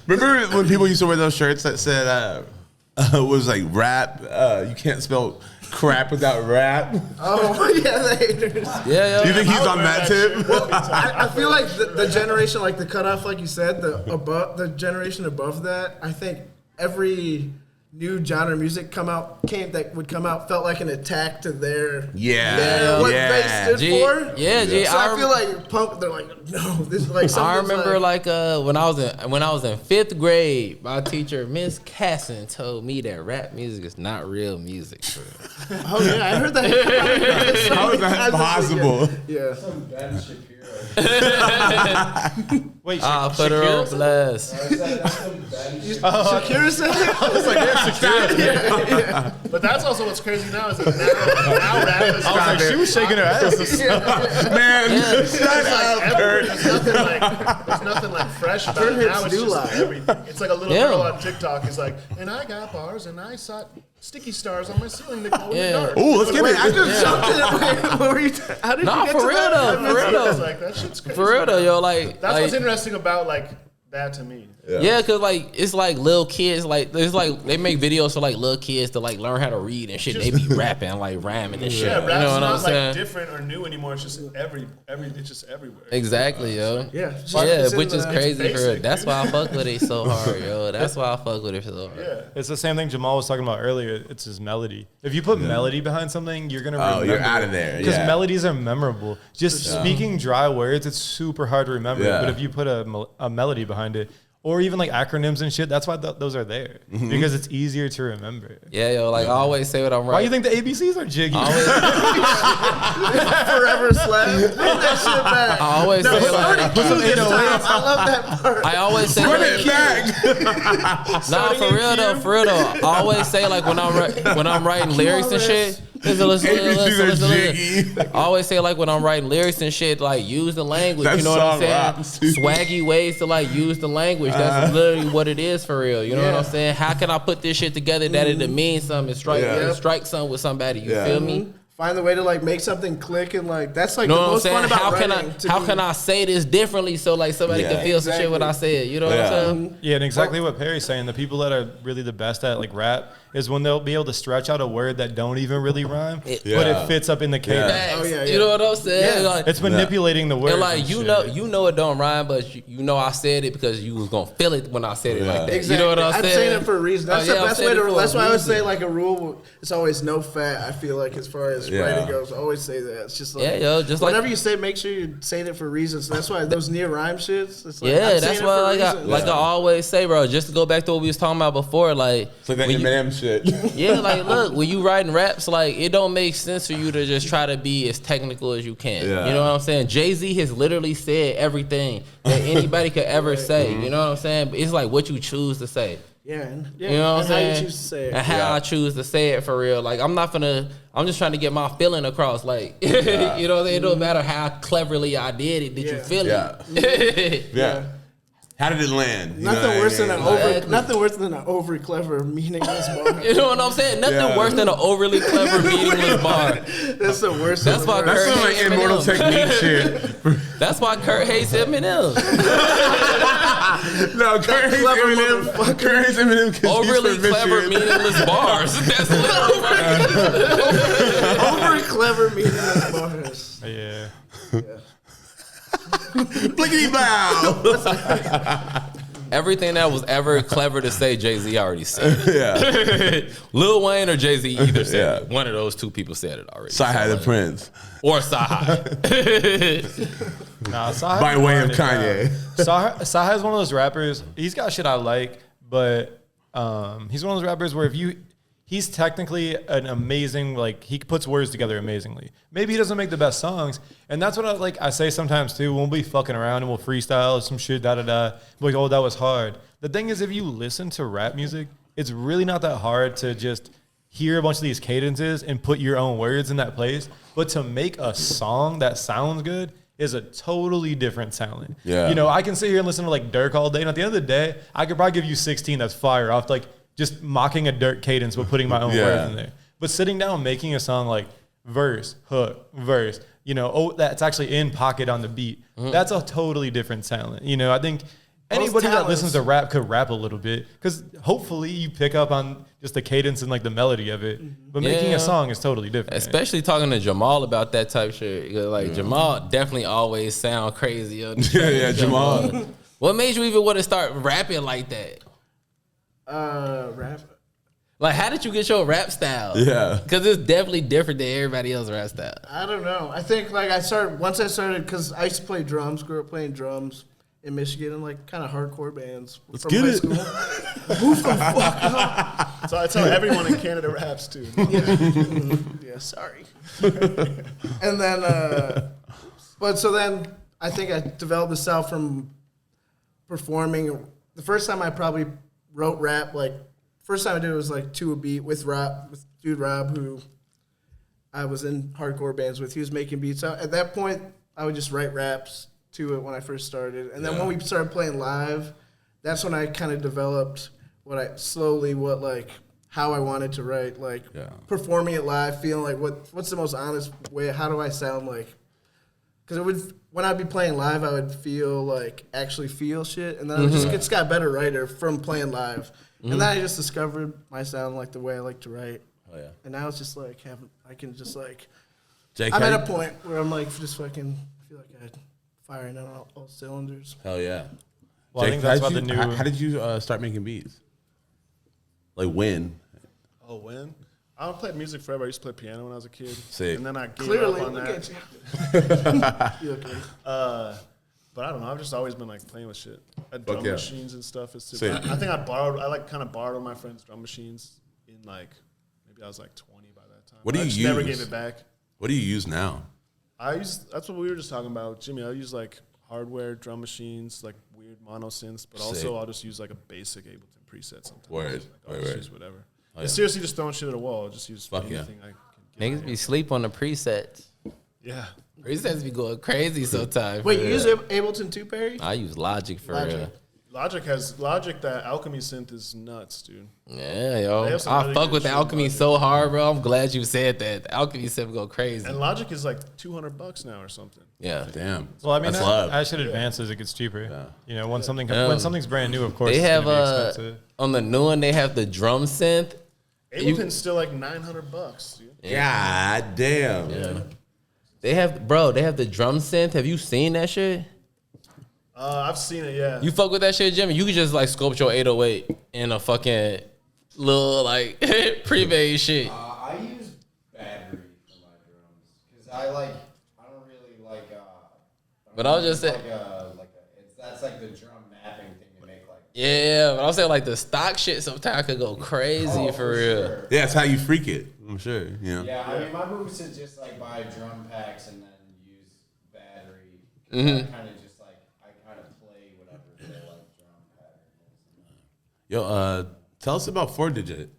Speaker 6: Remember when people used to wear those shirts that said, was like rap, you can't spell crap without rap.
Speaker 2: Oh yeah, the haters.
Speaker 1: Yeah,
Speaker 6: Do you
Speaker 1: yo.
Speaker 6: think he's on that tip?
Speaker 2: I feel like the generation, like the cutoff, like you said, the generation above that. I think every new genre of music that would come out felt like an attack to their what they stood for.
Speaker 1: Yeah, G.
Speaker 2: So I feel like punk. They're like, no, this is like something.
Speaker 1: I remember like when I was in 5th grade, my teacher Miss Casson told me that rap music is not real music.
Speaker 2: Oh yeah, I heard that.
Speaker 6: How is that possible?
Speaker 2: Yeah.
Speaker 7: Some Ben Shapiro.
Speaker 3: Wait,
Speaker 1: I put her on blast.
Speaker 7: That's some Ben Shapiro.
Speaker 2: Shakira said that? I was like,
Speaker 5: But that's also what's crazy now is that now rap is
Speaker 3: I was like, she was shaking her ass.
Speaker 6: Man, shut up, Kurt.
Speaker 5: there's nothing like fresh about
Speaker 2: Kurt
Speaker 5: it. Now
Speaker 2: hits
Speaker 5: it's
Speaker 2: do
Speaker 5: just
Speaker 2: live.
Speaker 5: everything. It's like a little
Speaker 1: Yeah.
Speaker 5: girl on TikTok is like, and I got bars and I saw sticky stars on my ceiling that glow in the
Speaker 1: Yeah.
Speaker 5: dark.
Speaker 6: Ooh, let's get
Speaker 2: Wait, I
Speaker 6: it.
Speaker 2: just jumped in. Wait, what were you? How did
Speaker 1: Nah,
Speaker 2: you get
Speaker 1: for
Speaker 2: to
Speaker 1: real
Speaker 2: that?
Speaker 1: though, for real
Speaker 5: It's
Speaker 1: though.
Speaker 5: like that shit's crazy.
Speaker 1: For real though, yo, like
Speaker 5: That's what's interesting about like that to me.
Speaker 1: Yeah, cause like it's like little kids, like there's like they make videos for like little kids to like learn how to read and shit. They be rapping like rhyming and shit.
Speaker 5: Yeah,
Speaker 1: You
Speaker 5: rap's
Speaker 1: know what
Speaker 5: not
Speaker 1: I'm saying?
Speaker 5: like different or new anymore. It's just it's just everywhere.
Speaker 1: Exactly, yo.
Speaker 2: Yeah,
Speaker 1: Yeah,
Speaker 2: it's in
Speaker 1: which is
Speaker 2: the-
Speaker 1: crazy for
Speaker 5: basic.
Speaker 1: it. That's why I fuck with it so hard, yo. That's why I fuck with it so hard.
Speaker 5: Yeah.
Speaker 3: It's the same thing Jamal was talking about earlier. It's his melody. If you put melody behind something, you're gonna remember.
Speaker 6: you're out of there.
Speaker 3: Because
Speaker 6: Yeah.
Speaker 3: melodies are memorable. Just speaking dry words, it's super hard to remember.
Speaker 6: Yeah.
Speaker 3: But if you put a melody behind it, or even like acronyms and shit, that's why those are there. Because it's easier to remember.
Speaker 1: Yeah, yo, like I always say what I'm
Speaker 3: Why
Speaker 1: right.
Speaker 3: do you think the ABCs are jiggy?
Speaker 2: Forever slap. Bring that shit back.
Speaker 1: I always say like
Speaker 2: Put some 808s. I love that part.
Speaker 1: I always say
Speaker 6: Run
Speaker 1: like,
Speaker 6: it back.
Speaker 1: nah, for real though. I always say like when I'm writing lyrics and shit.
Speaker 6: ABCs are jiggy.
Speaker 1: I always say like when I'm writing lyrics and shit, like use the language.
Speaker 6: That
Speaker 1: You know what I'm
Speaker 6: song
Speaker 1: saying?
Speaker 6: raps, too.
Speaker 1: Swaggy ways to like use the language. That's literally what it is for real. You know what I'm saying? How can I put this shit together that it means something and strike something with somebody? You feel me?
Speaker 2: Find the way to like make something click and like that's like
Speaker 1: You know
Speaker 2: the
Speaker 1: what I'm
Speaker 2: most fun
Speaker 1: saying?
Speaker 2: about
Speaker 1: How can I say this differently so like somebody can feel some shit when I say it? You know what I'm saying?
Speaker 3: Yeah, and exactly what Perry's saying. The people that are really the best at like rap is when they'll be able to stretch out a word that don't even really rhyme, but it fits up in the cadence.
Speaker 1: Facts.
Speaker 2: Oh, yeah,
Speaker 1: You know what I'm saying?
Speaker 2: Yeah.
Speaker 1: Like,
Speaker 3: It's manipulating the word.
Speaker 1: and like you know it don't rhyme, but you know I said it because you was gonna feel it when I said it like that.
Speaker 2: Exactly.
Speaker 1: You know what I'm saying?
Speaker 2: saying it for a reason. That's
Speaker 1: Oh,
Speaker 2: the
Speaker 1: yeah, I'm
Speaker 2: best
Speaker 1: saying
Speaker 2: way
Speaker 1: it
Speaker 2: to.
Speaker 1: for a
Speaker 2: That's why I would
Speaker 1: reason.
Speaker 2: say like a rule. It's always no fat. I feel like as far as writing goes, I always say that. It's just like
Speaker 1: Yeah, yo, just like-
Speaker 2: whatever you say, make sure you're saying it for reasons. So that's why those near rhyme shits. It's like,
Speaker 1: Yeah,
Speaker 2: I'm
Speaker 1: that's
Speaker 2: saying it
Speaker 1: why
Speaker 2: for a reason.
Speaker 1: I always say, bro. Just to go back to what we was talking about before, like
Speaker 6: It's like that
Speaker 1: when you-
Speaker 6: Eminem shit.
Speaker 1: yeah, like look, when you writing raps, like it don't make sense for you to just try to be as technical as you can.
Speaker 6: Yeah.
Speaker 1: You know what I'm saying? Jay-Z has literally said everything that anybody could ever say. You know what I'm saying? But it's like what you choose to say.
Speaker 2: Yeah,
Speaker 1: You know what I'm
Speaker 2: and
Speaker 1: saying?
Speaker 2: How you choose to say it.
Speaker 1: And how I choose to say it for real. Like I'm just trying to get my feeling across. Like you know what I'm saying? It don't matter how cleverly I did it. Did you feel it?
Speaker 6: Yeah. How did it land? You know
Speaker 2: Nothing
Speaker 6: what I
Speaker 2: worse than
Speaker 6: mean?
Speaker 2: nothing worse than an over clever meaningless bar.
Speaker 1: You know what I'm saying? Nothing worse than an overly clever meaningless bar.
Speaker 2: That's the worst.
Speaker 1: That's why
Speaker 6: That's
Speaker 1: Kurt
Speaker 6: some like
Speaker 1: hates
Speaker 6: immortal
Speaker 1: Eminem.
Speaker 6: technique shit.
Speaker 1: That's why Kurt hates Eminem.
Speaker 6: No, Kurt hates
Speaker 2: clever
Speaker 6: Eminem.
Speaker 2: motherfucker.
Speaker 6: Kurt hates Eminem because
Speaker 1: Overly
Speaker 6: he's from
Speaker 1: clever,
Speaker 6: Michigan.
Speaker 1: meaningless bars. That's literally
Speaker 2: over clever meaningless bars.
Speaker 3: Yeah.
Speaker 6: Blickety bow.
Speaker 1: everything that was ever clever to say. Jay-Z already said.
Speaker 6: Yeah.
Speaker 1: Lil Wayne or Jay-Z either said
Speaker 6: Yeah.
Speaker 1: it. One of those two people said it already.
Speaker 6: Sci-Hi the Prince.
Speaker 1: Or Sci-Hi.
Speaker 3: Nah, Saha
Speaker 6: By way of Kanye.
Speaker 3: Saha is one of those rappers. He's got shit I like, but he's one of those rappers where he's technically an amazing, like he puts words together amazingly. Maybe he doesn't make the best songs, and that's what I say sometimes too. We'll be fucking around and we'll freestyle some shit, like, oh, that was hard. The thing is, if you listen to rap music, it's really not that hard to just hear a bunch of these cadences and put your own words in that place. But to make a song that sounds good is a totally different talent.
Speaker 6: Yeah.
Speaker 3: You know, I can sit here and listen to like Dirk all day, and at the end of the day, I could probably give you 16 that's fire off like just mocking a Dirk cadence but putting my own words in there. But sitting down making a song like verse, hook, verse, you know, that's actually in pocket on the beat. That's a totally different talent. You know, I think anybody that
Speaker 2: talents.
Speaker 3: listens to rap could rap a little bit, because hopefully you pick up on just the cadence and like the melody of it. But making
Speaker 1: Yeah.
Speaker 3: a song is totally different.
Speaker 1: Especially talking to Jamal about that type shit. 'Cause, like Jamal definitely always sound crazy.
Speaker 6: Yeah, Jamal.
Speaker 1: What made you even want to start rapping like that?
Speaker 2: Rap.
Speaker 1: Like, how did you get your rap style?
Speaker 6: Yeah.
Speaker 1: Because it's definitely different than everybody else's rap style.
Speaker 2: I don't know. I think like once I started, because I used to play drums, grew up playing drums in Michigan and like kind of hardcore bands from
Speaker 6: get
Speaker 2: high
Speaker 6: it.
Speaker 2: school. Who the fuck up?
Speaker 5: So I tell everyone in Canada raps too.
Speaker 2: Yeah, sorry. And then, but so then I think I developed the style from performing. The first time I probably wrote rap, like first time I did it was like to a beat with dude Rob, who I was in hardcore bands with. He was making beats. So at that point, I would just write raps to it when I first started. And then when we started playing live, that's when I kind of developed how I wanted to write, like performing it live, feeling like what's the most honest way, how do I sound like? Because when I'd be playing live, I would actually feel shit, and then I just got a better writer from playing live. And then I just discovered my sound, like the way I like to write.
Speaker 6: Oh yeah.
Speaker 2: And now it's just like I can just like
Speaker 6: Jake,
Speaker 2: I'm at a point where I'm like just fucking feel like I'm firing on all cylinders.
Speaker 6: Hell yeah.
Speaker 3: Well, I think that's why the new.
Speaker 6: How did you start making beats? Like when?
Speaker 5: Oh, when? I played music forever. I used to play piano when I was a kid.
Speaker 6: Sick.
Speaker 5: And then I gave
Speaker 2: Clearly,
Speaker 5: up on
Speaker 2: look
Speaker 5: that.
Speaker 2: at you. You okay?
Speaker 5: But I don't know. I've just always been like playing with shit. Drum
Speaker 6: yeah.
Speaker 5: machines and stuff. Is
Speaker 6: Sick.
Speaker 5: I think I kind of borrowed my friend's drum machines in like, maybe I was like 20 by that time.
Speaker 6: What do
Speaker 5: I
Speaker 6: you
Speaker 5: just
Speaker 6: use?
Speaker 5: never gave it back.
Speaker 6: What do you use now?
Speaker 5: That's what we were just talking about, Jimmy. I use like hardware drum machines, like weird mono synths, but
Speaker 6: Sick.
Speaker 5: also I'll just use like a basic Ableton preset sometimes.
Speaker 6: Word.
Speaker 5: Like, I'll
Speaker 6: Word,
Speaker 5: just
Speaker 6: word.
Speaker 5: use whatever.
Speaker 6: Oh,
Speaker 5: It's seriously just throwing shit at a wall. Just use
Speaker 6: Fuck yeah.
Speaker 5: anything I can get.
Speaker 1: Niggas be sleep on the presets.
Speaker 5: Yeah.
Speaker 1: Presets be going crazy sometimes.
Speaker 2: Wait,
Speaker 1: for
Speaker 2: you
Speaker 1: real.
Speaker 2: use Ableton too, Perry?
Speaker 1: I use Logic for
Speaker 2: Logic.
Speaker 1: real.
Speaker 5: Logic, that Alchemy synth is nuts, dude.
Speaker 1: Yeah, yo.
Speaker 5: They have some
Speaker 1: I
Speaker 5: really
Speaker 1: fuck
Speaker 5: good
Speaker 1: with the
Speaker 5: shit,
Speaker 1: Alchemy
Speaker 5: Logic.
Speaker 1: so hard, bro. I'm glad you said that. The Alchemy stuff go crazy.
Speaker 5: And Logic is like $200 now or something.
Speaker 1: Yeah.
Speaker 6: Damn.
Speaker 3: Well, I mean,
Speaker 6: that's love.
Speaker 3: as shit advances, it gets cheaper.
Speaker 6: Yeah.
Speaker 3: You know, when something's brand new, of course,
Speaker 1: They
Speaker 3: it's
Speaker 1: have
Speaker 3: gonna be expensive.
Speaker 1: on the new one, they have the drum synth.
Speaker 5: Ableton's still like $900, dude.
Speaker 6: God damn.
Speaker 1: Yeah. They have the drum synth. Have you seen that shit?
Speaker 5: I've seen it, yeah.
Speaker 1: You fuck with that shit, Jimmy? You can just like sculpt your 808 in a fucking little like pre-made shit.
Speaker 8: I use battery for my drums because I don't really like.
Speaker 1: But I was just saying,
Speaker 8: That's like the drum mapping thing to make like.
Speaker 1: yeah. But I'm saying like the stock shit sometimes could go crazy for real.
Speaker 8: Sure.
Speaker 6: Yeah, it's how you freak it. I'm sure. Yeah.
Speaker 8: Yeah, I mean, my moves is just like buy drum packs and then use battery.
Speaker 1: Mhm.
Speaker 8: I kind of just like I kind of play whatever the like drum pattern is.
Speaker 6: Yo, tell us about 4Digit.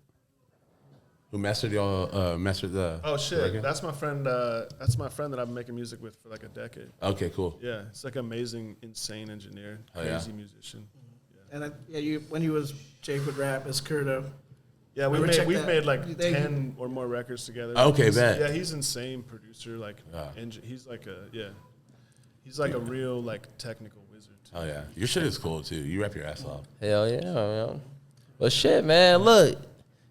Speaker 6: Who mastered the
Speaker 5: Oh shit,
Speaker 6: record?
Speaker 5: that's my friend. That's my friend that I've been making music with for like a decade.
Speaker 6: Okay, cool.
Speaker 5: Yeah, it's like amazing, insane engineer,
Speaker 6: Oh, yeah.
Speaker 5: crazy musician.
Speaker 2: And when he was Jake would rap as Kurdo.
Speaker 5: Yeah,
Speaker 2: Never checked
Speaker 5: we've
Speaker 2: that.
Speaker 5: made like
Speaker 2: They-
Speaker 5: 10 or more records together.
Speaker 6: Okay,
Speaker 5: He's-
Speaker 6: bet.
Speaker 5: Yeah, he's insane producer. Like, he's like a real like technical wizard.
Speaker 6: Oh yeah, your shit is cool too. You rap your ass off.
Speaker 1: Hell yeah, man. Well, shit, man. Look,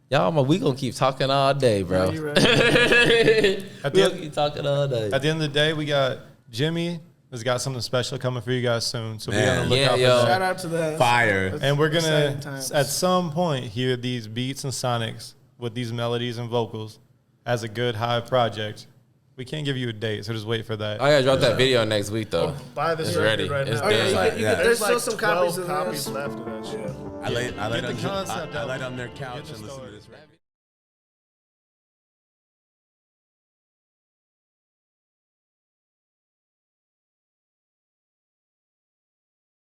Speaker 1: y'all, we gonna keep talking all day, bro.
Speaker 2: Yeah, you're right.
Speaker 3: At
Speaker 1: We
Speaker 3: the
Speaker 1: gonna keep talking all day.
Speaker 3: At the end of the day, we got Jimmy has got something special coming for you guys soon. So be on
Speaker 6: Man.
Speaker 3: the lookout
Speaker 1: Yeah, yo.
Speaker 3: for
Speaker 2: Shout
Speaker 3: that.
Speaker 2: out to that.
Speaker 6: Fire.
Speaker 3: And we're
Speaker 2: Exciting
Speaker 3: gonna
Speaker 2: times.
Speaker 3: at some point hear these beats and sonics with these melodies and vocals as a good Hive project. We can't give you a date, so just wait for that.
Speaker 1: I gotta drop that video next week though.
Speaker 5: Buy this
Speaker 1: It's
Speaker 5: record
Speaker 1: ready.
Speaker 5: right
Speaker 1: It's
Speaker 5: now.
Speaker 2: Oh, yeah,
Speaker 1: dead.
Speaker 2: you
Speaker 6: Like,
Speaker 2: can- you
Speaker 6: yeah.
Speaker 2: can- there's still
Speaker 5: like
Speaker 2: some
Speaker 5: 12
Speaker 2: copies of
Speaker 5: copies
Speaker 2: this.
Speaker 5: left of that shit.
Speaker 6: I laid
Speaker 3: Get the concept
Speaker 6: I
Speaker 3: out.
Speaker 6: laid on their couch and listened to this record.